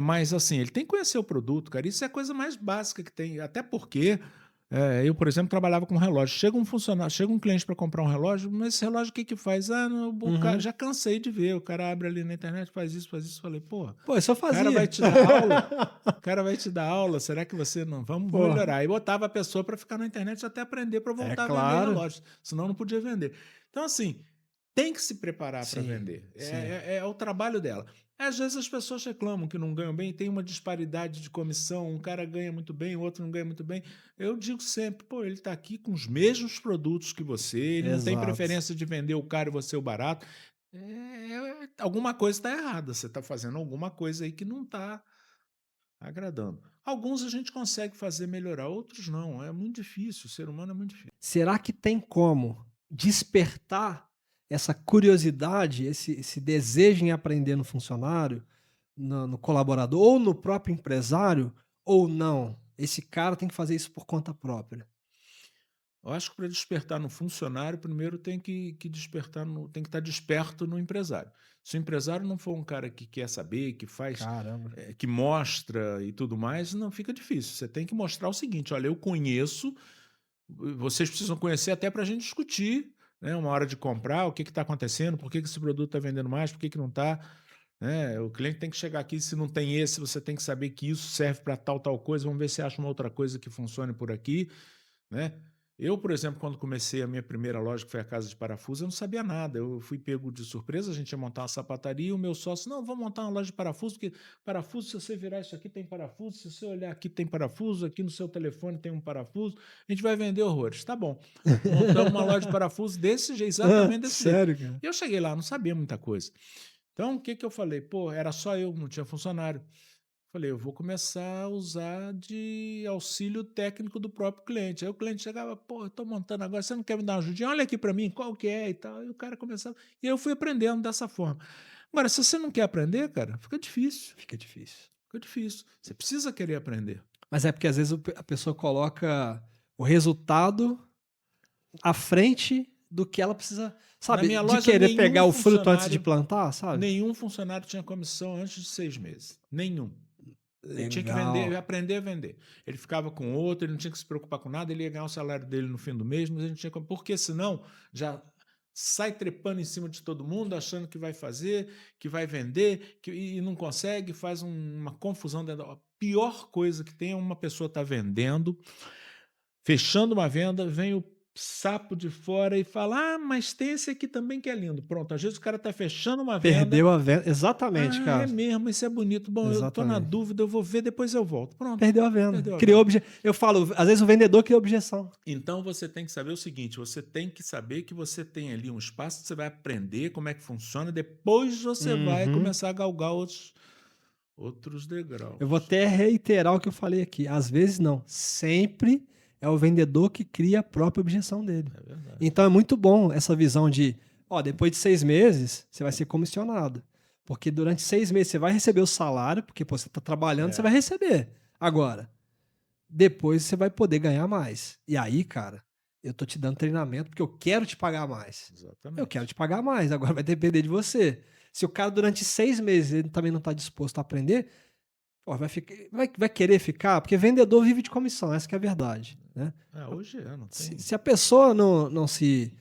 Mas assim, ele tem que conhecer o produto, cara. Isso é a coisa mais básica que tem. Até porque eu, por exemplo, trabalhava com relógio. Chega um funcionário, chega um cliente para comprar um relógio, mas esse relógio o que que faz? Ah, não, uhum. já cansei de ver. O cara abre ali na internet, faz isso, faz isso. Falei, pô, o Pô, isso eu cara vai fazia. te dar aula. O cara vai te dar aula. Será que você não? Vamos Pô, melhorar. E botava a pessoa para ficar na internet até aprender para é voltar a vender claro. relógios. Senão não podia vender. Então, assim, tem que se preparar para Sim, vender. sim. É o trabalho dela. Às vezes as pessoas reclamam que não ganham bem, tem uma disparidade de comissão, um cara ganha muito bem, o outro não ganha muito bem. Eu digo sempre, pô, ele está aqui com os mesmos produtos que você, ele não tem Exato. preferência de vender o caro e você o barato. Alguma coisa está errada, você está fazendo alguma coisa aí que não está agradando. Alguns a gente consegue fazer melhorar, outros não. É muito difícil, o ser humano é muito difícil. Será que tem como despertar essa curiosidade, esse desejo em aprender no funcionário, no colaborador ou no próprio empresário, ou não? Esse cara tem que fazer isso por conta própria. Eu acho que para despertar no funcionário, primeiro tem que despertar tem que estar desperto no empresário. Se o empresário não for um cara que quer saber, que faz, Caramba. que mostra e tudo mais, não fica difícil. Você tem que mostrar o seguinte: olha, eu conheço, vocês precisam conhecer até para a gente discutir, né, uma hora de comprar, o que está acontecendo, por que esse produto está vendendo mais, por que não está. Né? O cliente tem que chegar aqui, se não tem esse, você tem que saber que isso serve para tal coisa, vamos ver se acha uma outra coisa que funcione por aqui, né? Eu, por exemplo, quando comecei a minha primeira loja, que foi a Casa de Parafuso, eu não sabia nada. Eu fui pego de surpresa, a gente ia montar uma sapataria, e o meu sócio, não, vamos montar uma loja de parafuso, porque parafuso, se você virar isso aqui, tem parafuso, se você olhar aqui, tem parafuso, aqui no seu telefone tem um parafuso, a gente vai vender horrores. Tá bom. Montamos uma loja de parafuso desse jeito, Hã, exatamente desse jeito. sério, cara? E eu cheguei lá, não sabia muita coisa. Então, o que que eu falei? Pô, era só eu, não tinha funcionário. Falei, eu vou começar a usar de auxílio técnico do próprio cliente. Aí o cliente chegava, pô, eu estou montando agora, você não quer me dar uma ajudinha? Olha aqui para mim, qual que é e tal. E o cara começava. E eu fui aprendendo dessa forma. Agora, se você não quer aprender, cara, fica difícil. Fica difícil. Fica difícil. Você precisa querer aprender. Mas é porque às vezes a pessoa coloca o resultado à frente do que ela precisa, Na sabe, minha de loja, querer pegar o fruto antes de plantar, sabe? nenhum funcionário tinha comissão antes de 6 meses. Nenhum. Ele tinha que vender, Legal. aprender a vender. Ele ficava com outro, ele não tinha que se preocupar com nada, ele ia ganhar o salário dele no fim do mês, mas ele não tinha como, porque senão já sai trepando em cima de todo mundo, achando que vai fazer, que vai vender, e não consegue, faz uma confusão dentro. A pior coisa que tem é uma pessoa estar vendendo, fechando uma venda, vem o sapo de fora e fala: ah, mas tem esse aqui também que é lindo. Pronto, às vezes o cara está fechando uma venda. Perdeu a venda. Exatamente, Ah, é cara. mesmo, isso é bonito. Bom, eu tô na Exatamente. dúvida, eu vou ver, depois eu volto. Pronto, Perdeu a venda. perdeu a Criou venda. Eu falo, às vezes o vendedor cria objeção. Então você tem que saber o seguinte: você tem que saber que você tem ali um espaço que você vai aprender como é que funciona, depois você vai Uhum. começar a galgar outros Eu vou degraus. até reiterar o que eu falei aqui. Às vezes não. Sempre é o vendedor que cria a própria objeção dele. É verdade. Então é muito bom essa visão de, ó, depois de 6 meses, você vai ser comissionado. Porque durante 6 meses você vai receber o salário, porque pô, você está trabalhando, você É, vai receber. Agora, depois você vai poder ganhar mais. E aí, cara, eu tô te dando treinamento porque eu quero te pagar mais. Eu quero exatamente. te pagar mais, agora vai depender de você. Se o cara durante 6 meses ele também não está disposto a aprender, pô, vai querer ficar? Porque vendedor vive de comissão, essa que é a verdade, né? Hoje não Se, tem. se a pessoa não se...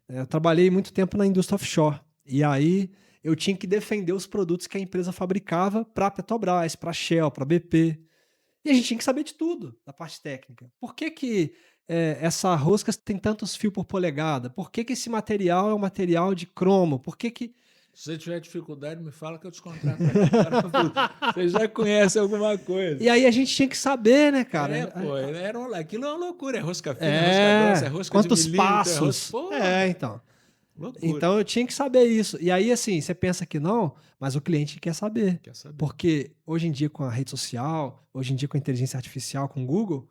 Eu trabalhei muito tempo na indústria offshore, e aí eu tinha que defender os produtos que a empresa fabricava para a Petrobras, para a Shell, para a BP. E a gente tinha que saber de tudo, da parte técnica. Por que que essa rosca tem tantos fios por polegada? Por que que esse material é um material de cromo? Por que que... Se você tiver dificuldade, me fala que eu te contrato aqui para tudo. Você já conhece alguma coisa. E aí a gente tinha que saber, né, É, cara? pô, aquilo é uma loucura. É rosca fina, é rosca grossa, é É, rosca de quantos milímetro, é rosca. passos? É, Porra, então. loucura. Então eu tinha que saber isso. E aí, assim, você pensa que não, mas o cliente quer saber. Quer saber? Porque hoje em dia, com a rede social, hoje em dia com a inteligência artificial, com o Google,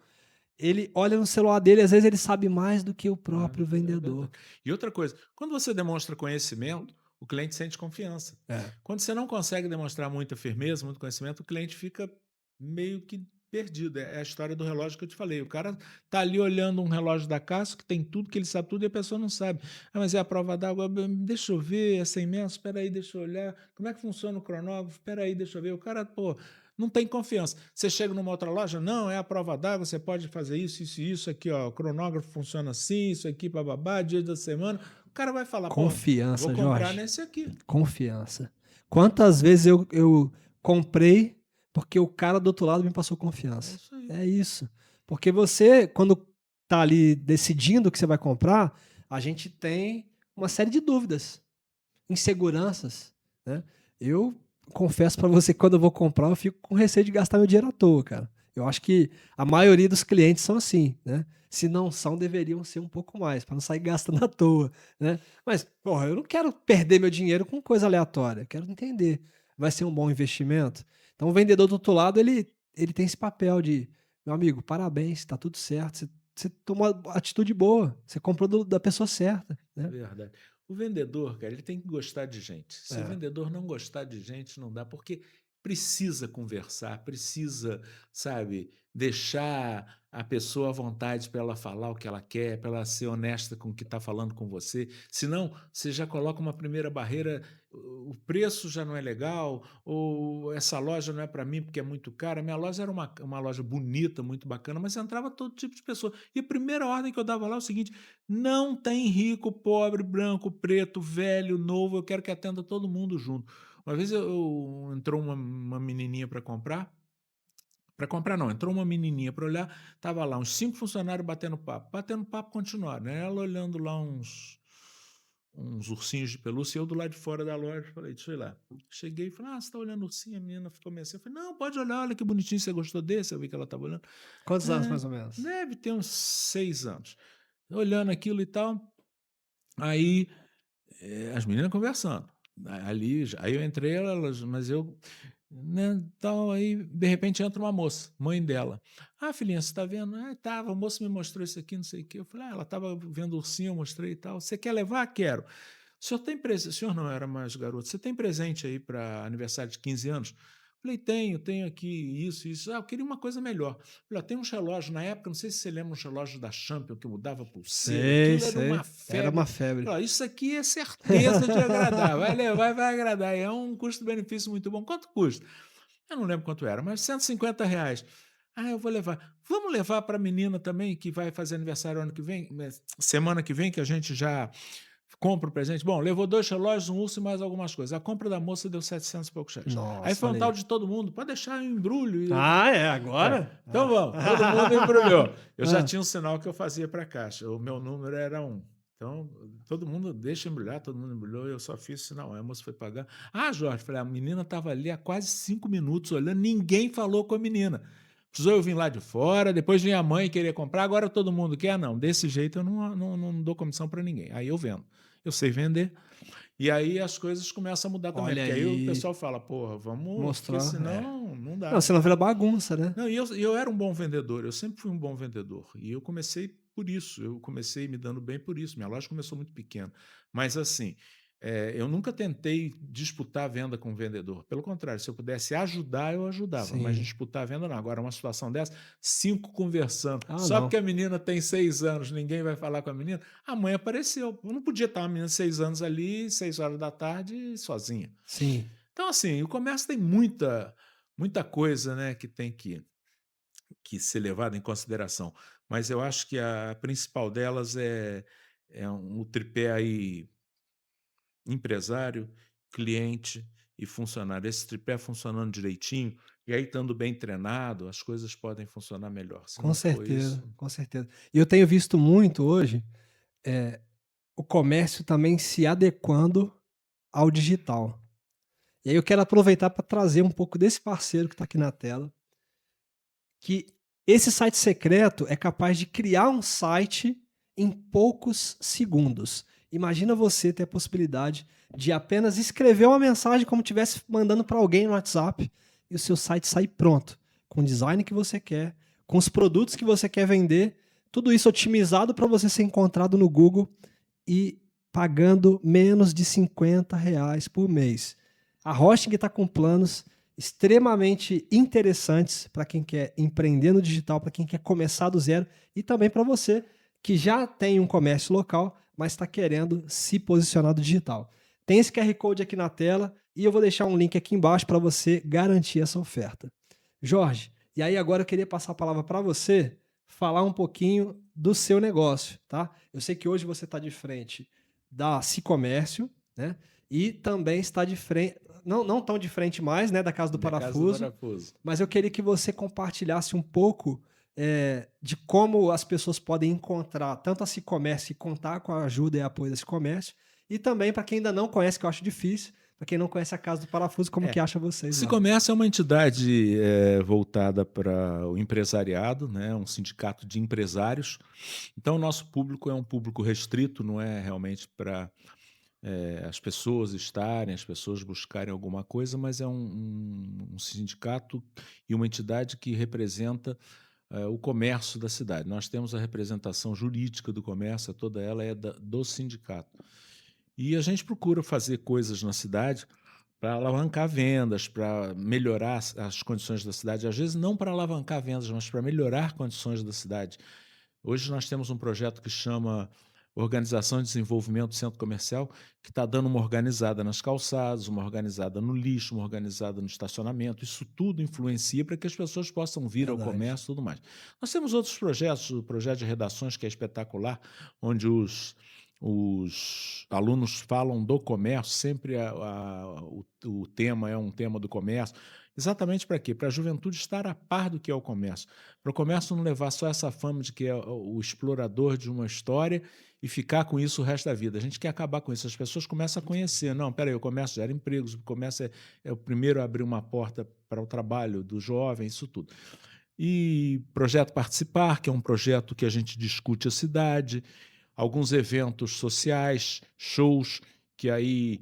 ele olha no celular dele, às vezes ele sabe mais do que o próprio É vendedor. verdade. E outra coisa, quando você demonstra conhecimento, o cliente sente confiança. É. Quando você não consegue demonstrar muita firmeza, muito conhecimento, o cliente fica meio que perdido. É a história do relógio que eu te falei. O cara tá ali olhando um relógio da Casio que tem tudo, que ele sabe tudo, e a pessoa não sabe. Ah, mas é a prova d'água, deixa eu ver, é 100 metros, espera aí, deixa eu olhar. Como é que funciona o cronógrafo? Espera aí, deixa eu ver. O cara, pô, não tem confiança. Você chega numa outra loja, não, é a prova d'água, você pode fazer isso, isso e isso aqui, ó, o cronógrafo funciona assim, isso aqui, bababá, dia da semana. O cara vai falar, pô, vou Confiança, comprar Jorge. nesse aqui. Confiança. Quantas vezes eu comprei porque o cara do outro lado me passou É confiança? isso aí. É isso. Porque você, quando tá ali decidindo o que você vai comprar, a gente tem uma série de dúvidas, inseguranças, né? Eu confesso para você que quando eu vou comprar, eu fico com receio de gastar meu dinheiro à toa, cara. Eu acho que a maioria dos clientes são assim, né? Se não são, deveriam ser um pouco mais, para não sair gastando à toa, né? Mas, porra, eu não quero perder meu dinheiro com coisa aleatória. Eu quero entender. Vai ser um bom investimento? Então, o vendedor do outro lado, ele tem esse papel de, meu amigo, parabéns, tá tudo certo. Você tomou a atitude boa. Você comprou da pessoa certa, É né? verdade. O vendedor, cara, ele tem que gostar de gente. Se o É. vendedor não gostar de gente, não dá, porque precisa conversar, precisa, sabe, deixar a pessoa à vontade para ela falar o que ela quer, para ela ser honesta com o que está falando com você. Senão, você já coloca uma primeira barreira, o preço já não é legal, ou essa loja não é para mim porque é muito cara. Minha loja era uma loja bonita, muito bacana, mas entrava todo tipo de pessoa. E a primeira ordem que eu dava lá é o seguinte: não tem rico, pobre, branco, preto, velho, novo, eu quero que atenda todo mundo junto. Uma vez entrou uma menininha para comprar não, entrou uma menininha para olhar, tava lá uns 5 funcionários batendo papo continuado, né? Ela olhando lá uns ursinhos de pelúcia, e eu do lado de fora da loja, falei, deixa eu ir lá. Cheguei e falei, você está olhando ursinho? A menina ficou meio assim, eu falei, não, pode olhar, olha que bonitinho, você gostou desse? Eu vi que ela estava olhando. Quantos anos, É, mais ou menos? deve ter uns 6 anos. Olhando aquilo e tal, aí as meninas conversando. Ali, aí eu entrei, mas eu, né, tal, aí de repente entra uma moça, mãe dela. Ah, filhinha, você tá vendo? Ah, tava, a moça me mostrou isso aqui, não sei o quê. Eu falei, ela tava vendo o ursinho, eu mostrei e tal. Você quer levar? Quero. O senhor tem presente? O senhor não era mais garoto. Você tem presente aí para aniversário de 15 anos? Falei, tenho aqui isso, isso. Ah, eu queria uma coisa melhor. Falei, ó, tem uns relógios, na época, não sei se você lembra, uns relógios da Champion que mudava a pulseira, Sei, aquilo era uma sei. Era uma febre. febre. Falei, ó, isso aqui é certeza de agradar, vai levar e vai agradar. E é um custo-benefício muito bom. Quanto custa? Eu não lembro quanto era, mas R$ 150. Ah, eu vou levar. Vamos levar para a menina também, que vai fazer aniversário ano que vem, semana que vem, que a gente já compra o presente. Bom, levou 2 relógios, um urso e mais algumas coisas. A compra da moça deu 700 e poucos reais. Aí Nossa, foi um olha tal aí. de todo mundo, pode deixar em embrulho. Ah, é, É. agora? Então vamos, todo mundo embrulhou. Eu já tinha um sinal que eu fazia para a caixa, o meu número era 1. Então, todo mundo deixa embrulhar, todo mundo embrulhou, eu só fiz sinal. Aí a moça foi pagar. Ah, Jorge, falei, a menina estava ali há quase 5 minutos olhando, ninguém falou com a menina. Precisou eu vir lá de fora, depois vinha a mãe querer comprar, agora todo mundo quer? Não, desse jeito eu não dou comissão para ninguém. Aí eu vendo. Eu sei vender. E aí as coisas começam a mudar também, Olha porque aí o aí. pessoal fala, porra, vamos, porque Mostrou, é. senão não Não, dá. senão vira bagunça, né? Não, e eu era um bom vendedor, eu sempre fui um bom vendedor. E eu comecei por isso, eu comecei me dando bem por isso. Minha loja começou muito pequena. Mas assim, eu nunca tentei disputar a venda com o vendedor. Pelo contrário, se eu pudesse ajudar, eu ajudava. Mas Sim. disputar a venda não. Agora, uma situação dessa, 5 conversando, Ah, só porque não. a menina tem 6 anos, ninguém vai falar com a menina. A mãe apareceu. Eu não podia estar uma menina de 6 anos ali, 6 horas da tarde, sozinha. Sim. Então, assim, o comércio tem muita coisa, né, que tem que ser levada em consideração. Mas eu acho que a principal delas o tripé aí empresário, cliente e funcionário. Esse tripé funcionando direitinho, e aí estando bem treinado, as coisas podem funcionar melhor. Se Com não for certeza, isso, com certeza. E eu tenho visto muito hoje, o comércio também se adequando ao digital. E aí eu quero aproveitar para trazer um pouco desse parceiro que está aqui na tela, que esse site secreto é capaz de criar um site em poucos segundos. Imagina você ter a possibilidade de apenas escrever uma mensagem como estivesse mandando para alguém no WhatsApp e o seu site sair pronto, com o design que você quer, com os produtos que você quer vender, tudo isso otimizado para você ser encontrado no Google e pagando menos de R$ 50 por mês. A Hosting está com planos extremamente interessantes para quem quer empreender no digital, para quem quer começar do zero e também para você que já tem um comércio local, mas está querendo se posicionar no digital. Tem esse QR Code aqui na tela e eu vou deixar um link aqui embaixo para você garantir essa oferta. Jorge, e aí agora eu queria passar a palavra para você falar um pouquinho do seu negócio, tá? Eu sei que hoje você está de frente da Cicomércio, né? E também está de frente, não tão de frente mais, né, da Casa do Da Casa do Parafuso, Parafuso. mas eu queria que você compartilhasse um pouco de como as pessoas podem encontrar tanto a Cicomércio e contar com a ajuda e apoio da Cicomércio, e também para quem ainda não conhece, que eu acho difícil, para quem não conhece a Casa do Parafuso, como que acha O vocês lá? Cicomércio é uma entidade voltada para o empresariado, né? Um sindicato de empresários. Então, o nosso público é um público restrito, não é realmente para as pessoas estarem, as pessoas buscarem alguma coisa, mas é um sindicato e uma entidade que representa o comércio da cidade. Nós temos a representação jurídica do comércio, toda ela é do sindicato. E a gente procura fazer coisas na cidade para alavancar vendas, para melhorar as condições da cidade. Às vezes, não para alavancar vendas, mas para melhorar condições da cidade. Hoje nós temos um projeto que chama Organização e Desenvolvimento do Centro Comercial, que está dando uma organizada nas calçadas, uma organizada no lixo, uma organizada no estacionamento. Isso tudo influencia para que as pessoas possam vir ao Verdade. comércio e tudo mais. Nós temos outros projetos, o projeto de redações, que é espetacular, onde os alunos falam do comércio, sempre o tema é um tema do comércio. Exatamente para quê? Para a juventude estar a par do que é o comércio. Para o comércio não levar só essa fama de que é o explorador de uma história e ficar com isso o resto da vida. A gente quer acabar com isso. As pessoas começam a conhecer. Não, peraí, o comércio gera empregos, o comércio é o primeiro a abrir uma porta para o trabalho do jovem, isso tudo. E Projeto Participar, que é um projeto que a gente discute a cidade, alguns eventos sociais, shows, que aí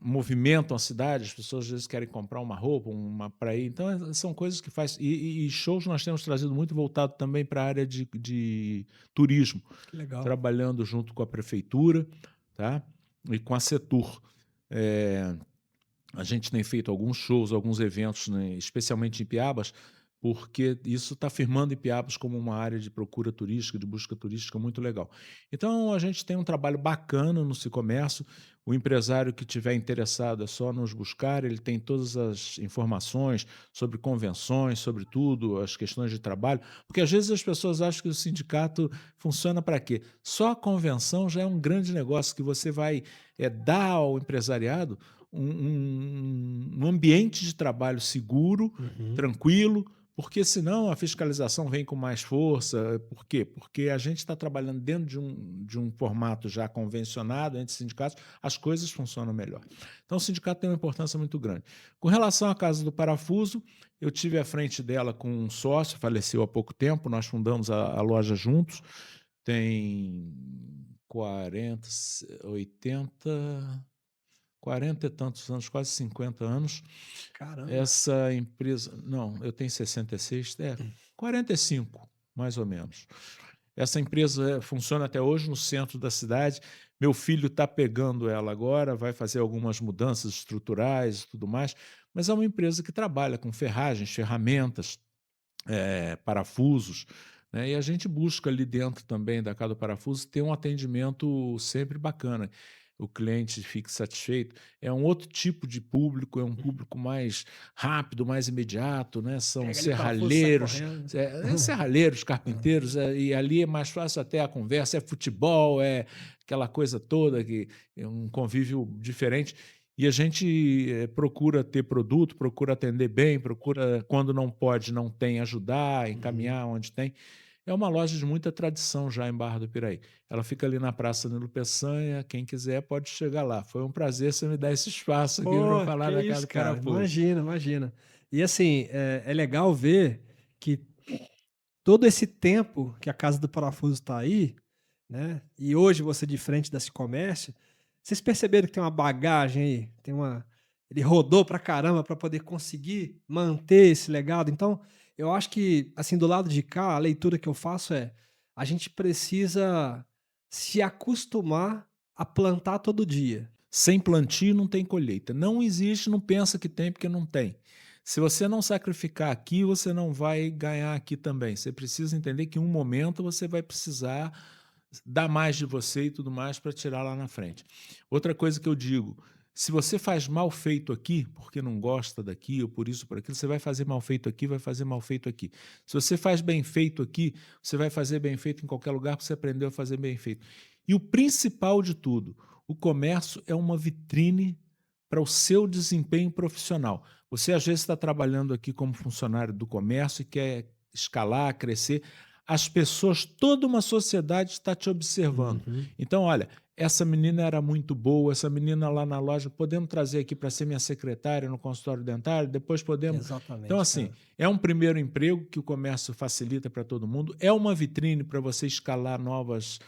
movimentam a cidade, as pessoas às vezes querem comprar uma roupa, uma para ir. Então, são coisas que faz. E shows nós temos trazido muito voltado também para a área de turismo, Que legal. trabalhando junto com a prefeitura, tá? E com a Setur. A gente tem feito alguns shows, alguns eventos, né, especialmente em Piabas, porque isso está firmando Piabas como uma área de procura turística, de busca turística muito legal. Então, a gente tem um trabalho bacana no Cicomércio. O empresário que estiver interessado é só nos buscar, ele tem todas as informações sobre convenções, sobre tudo, as questões de trabalho, porque às vezes as pessoas acham que o sindicato funciona para quê? Só a convenção já é um grande negócio que você vai dar ao empresariado um ambiente de trabalho seguro, Uhum. tranquilo, porque senão a fiscalização vem com mais força. Por quê? Porque a gente está trabalhando dentro de um formato já convencionado entre sindicatos, as coisas funcionam melhor. Então, o sindicato tem uma importância muito grande. Com relação à Casa do Parafuso, eu tive à frente dela com um sócio, faleceu há pouco tempo, nós fundamos a loja juntos, tem 40, 80... 40 e tantos anos, quase 50 anos. Caramba. Essa empresa, não, eu tenho 66, 45, mais ou menos. Essa empresa funciona até hoje no centro da cidade. Meu filho está pegando ela agora, vai fazer algumas mudanças estruturais e tudo mais, mas é uma empresa que trabalha com ferragens, ferramentas, parafusos, né? E a gente busca ali dentro também da Casa do Parafuso ter um atendimento sempre bacana. O cliente fique satisfeito. É um outro tipo de público, é um público mais rápido, mais imediato, né? São Pega ali o parafuso e sai serralheiros, correndo. serralheiros, carpinteiros, e ali é mais fácil até a conversa, é futebol, é aquela coisa toda, que é um convívio diferente. E a gente procura ter produto, procura atender bem, procura, quando não pode, não tem, ajudar, Uhum. encaminhar onde tem. É uma loja de muita tradição já em Barra do Piraí. Ela fica ali na Praça Nilo Peçanha, quem quiser pode chegar lá. Foi um prazer você me dar esse espaço aqui para Pô, falar que da Casa isso, do cara. Parafuso. Imagina, imagina. E assim, é legal ver que todo esse tempo que a Casa do Parafuso está aí, né? E hoje você de frente desse comércio, vocês perceberam que tem uma bagagem aí, tem uma, ele rodou pra caramba para poder conseguir manter esse legado. Então, eu acho que assim do lado de cá, a leitura que eu faço é: a gente precisa se acostumar a plantar todo dia. Sem plantio não tem colheita. Não existe, não pensa que tem, porque não tem. Se você não sacrificar aqui, você não vai ganhar aqui também. Você precisa entender que em um momento você vai precisar dar mais de você e tudo mais para tirar lá na frente. Outra coisa que eu digo, se você faz mal feito aqui, porque não gosta daqui, ou por isso, por aquilo, você vai fazer mal feito aqui, vai fazer mal feito aqui. Se você faz bem feito aqui, você vai fazer bem feito em qualquer lugar, porque você aprendeu a fazer bem feito. E o principal de tudo, o comércio é uma vitrine para o seu desempenho profissional. Você às vezes está trabalhando aqui como funcionário do comércio e quer escalar, crescer. As pessoas, toda uma sociedade está te observando. Uhum. Então, olha, essa menina era muito boa, essa menina lá na loja, podemos trazer aqui para ser minha secretária no consultório dentário, depois podemos. Então, Exatamente, assim, cara. é um primeiro emprego que o comércio facilita para todo mundo, é uma vitrine para você escalar novas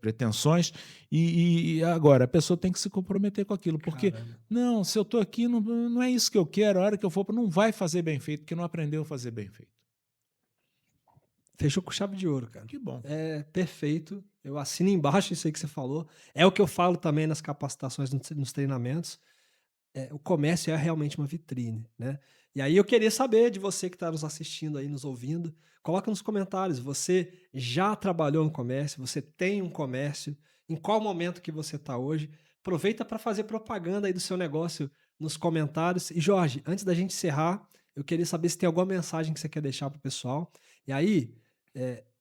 pretensões e agora a pessoa tem que se comprometer com aquilo, porque Caramba. não, se eu estou aqui, não é isso que eu quero, a hora que eu for, não vai fazer bem feito, porque não aprendeu a fazer bem feito. Fechou com chave de ouro, cara. Que bom. É perfeito. Eu assino embaixo isso aí que você falou. É o que eu falo também nas capacitações, nos treinamentos. O comércio é realmente uma vitrine, né? E aí eu queria saber de você que está nos assistindo aí, nos ouvindo, coloca nos comentários, você já trabalhou no comércio? Você tem um comércio? Em qual momento que você está hoje? Aproveita para fazer propaganda aí do seu negócio nos comentários. E Jorge, antes da gente encerrar, eu queria saber se tem alguma mensagem que você quer deixar para o pessoal. E aí,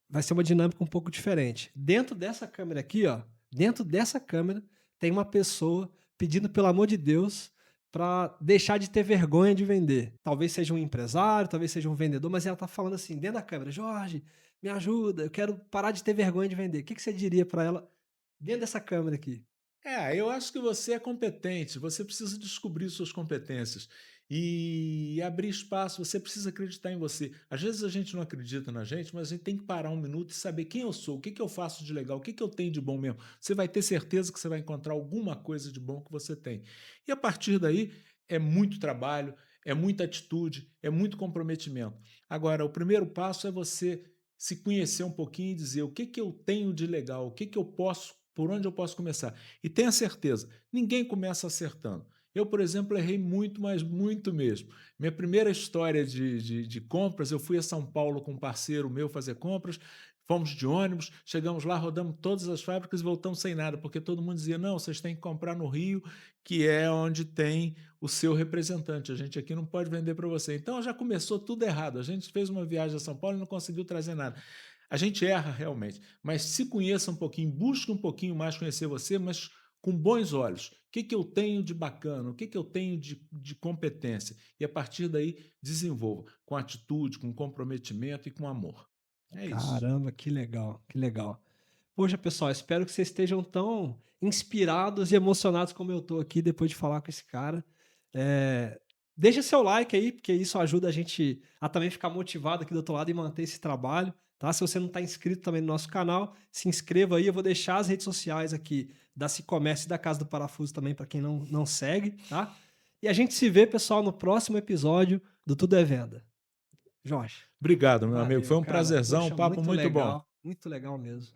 vai ser uma dinâmica um pouco diferente. Dentro dessa câmera aqui, ó, dentro dessa câmera, tem uma pessoa pedindo, pelo amor de Deus, para deixar de ter vergonha de vender. Talvez seja um empresário, talvez seja um vendedor, mas ela está falando assim, dentro da câmera: Jorge, me ajuda, eu quero parar de ter vergonha de vender. O que você diria para ela dentro dessa câmera aqui? Eu acho que você é competente, você precisa descobrir suas competências e abrir espaço, você precisa acreditar em você. Às vezes a gente não acredita na gente, mas a gente tem que parar um minuto e saber quem eu sou, o que que eu faço de legal, o que que eu tenho de bom mesmo. Você vai ter certeza que você vai encontrar alguma coisa de bom que você tem. E a partir daí é muito trabalho, é muita atitude, é muito comprometimento. Agora, o primeiro passo é você se conhecer um pouquinho e dizer o que que eu tenho de legal, o que que eu posso, por onde eu posso começar. E tenha certeza, ninguém começa acertando. Eu, por exemplo, errei muito, mas muito mesmo. Minha primeira história de compras, eu fui a São Paulo com um parceiro meu fazer compras, fomos de ônibus, chegamos lá, rodamos todas as fábricas e voltamos sem nada, porque todo mundo dizia, não, vocês têm que comprar no Rio, que é onde tem o seu representante, a gente aqui não pode vender para você. Então já começou tudo errado, a gente fez uma viagem a São Paulo e não conseguiu trazer nada. A gente erra realmente, mas se conheça um pouquinho, busque um pouquinho mais conhecer você, mas com bons olhos. O que que eu tenho de bacana? O que que eu tenho de competência? E a partir daí desenvolva com atitude, com comprometimento e com amor. É isso. Caramba, que legal, que legal. Poxa, pessoal, espero que vocês estejam tão inspirados e emocionados como eu tô aqui depois de falar com esse cara. Eh, Deixa seu like aí, porque isso ajuda a gente a também ficar motivado aqui do outro lado e manter esse trabalho, tá? Se você não está inscrito também no nosso canal, se inscreva aí. Eu vou deixar as redes sociais aqui da Sicomércio e da Casa do Parafuso também para quem não segue, tá? E a gente se vê, pessoal, no próximo episódio do Tudo é Venda. Jorge, Obrigado, meu amigo. valeu, Foi um cara. prazerzão, um Poxa, papo muito bom. muito legal mesmo.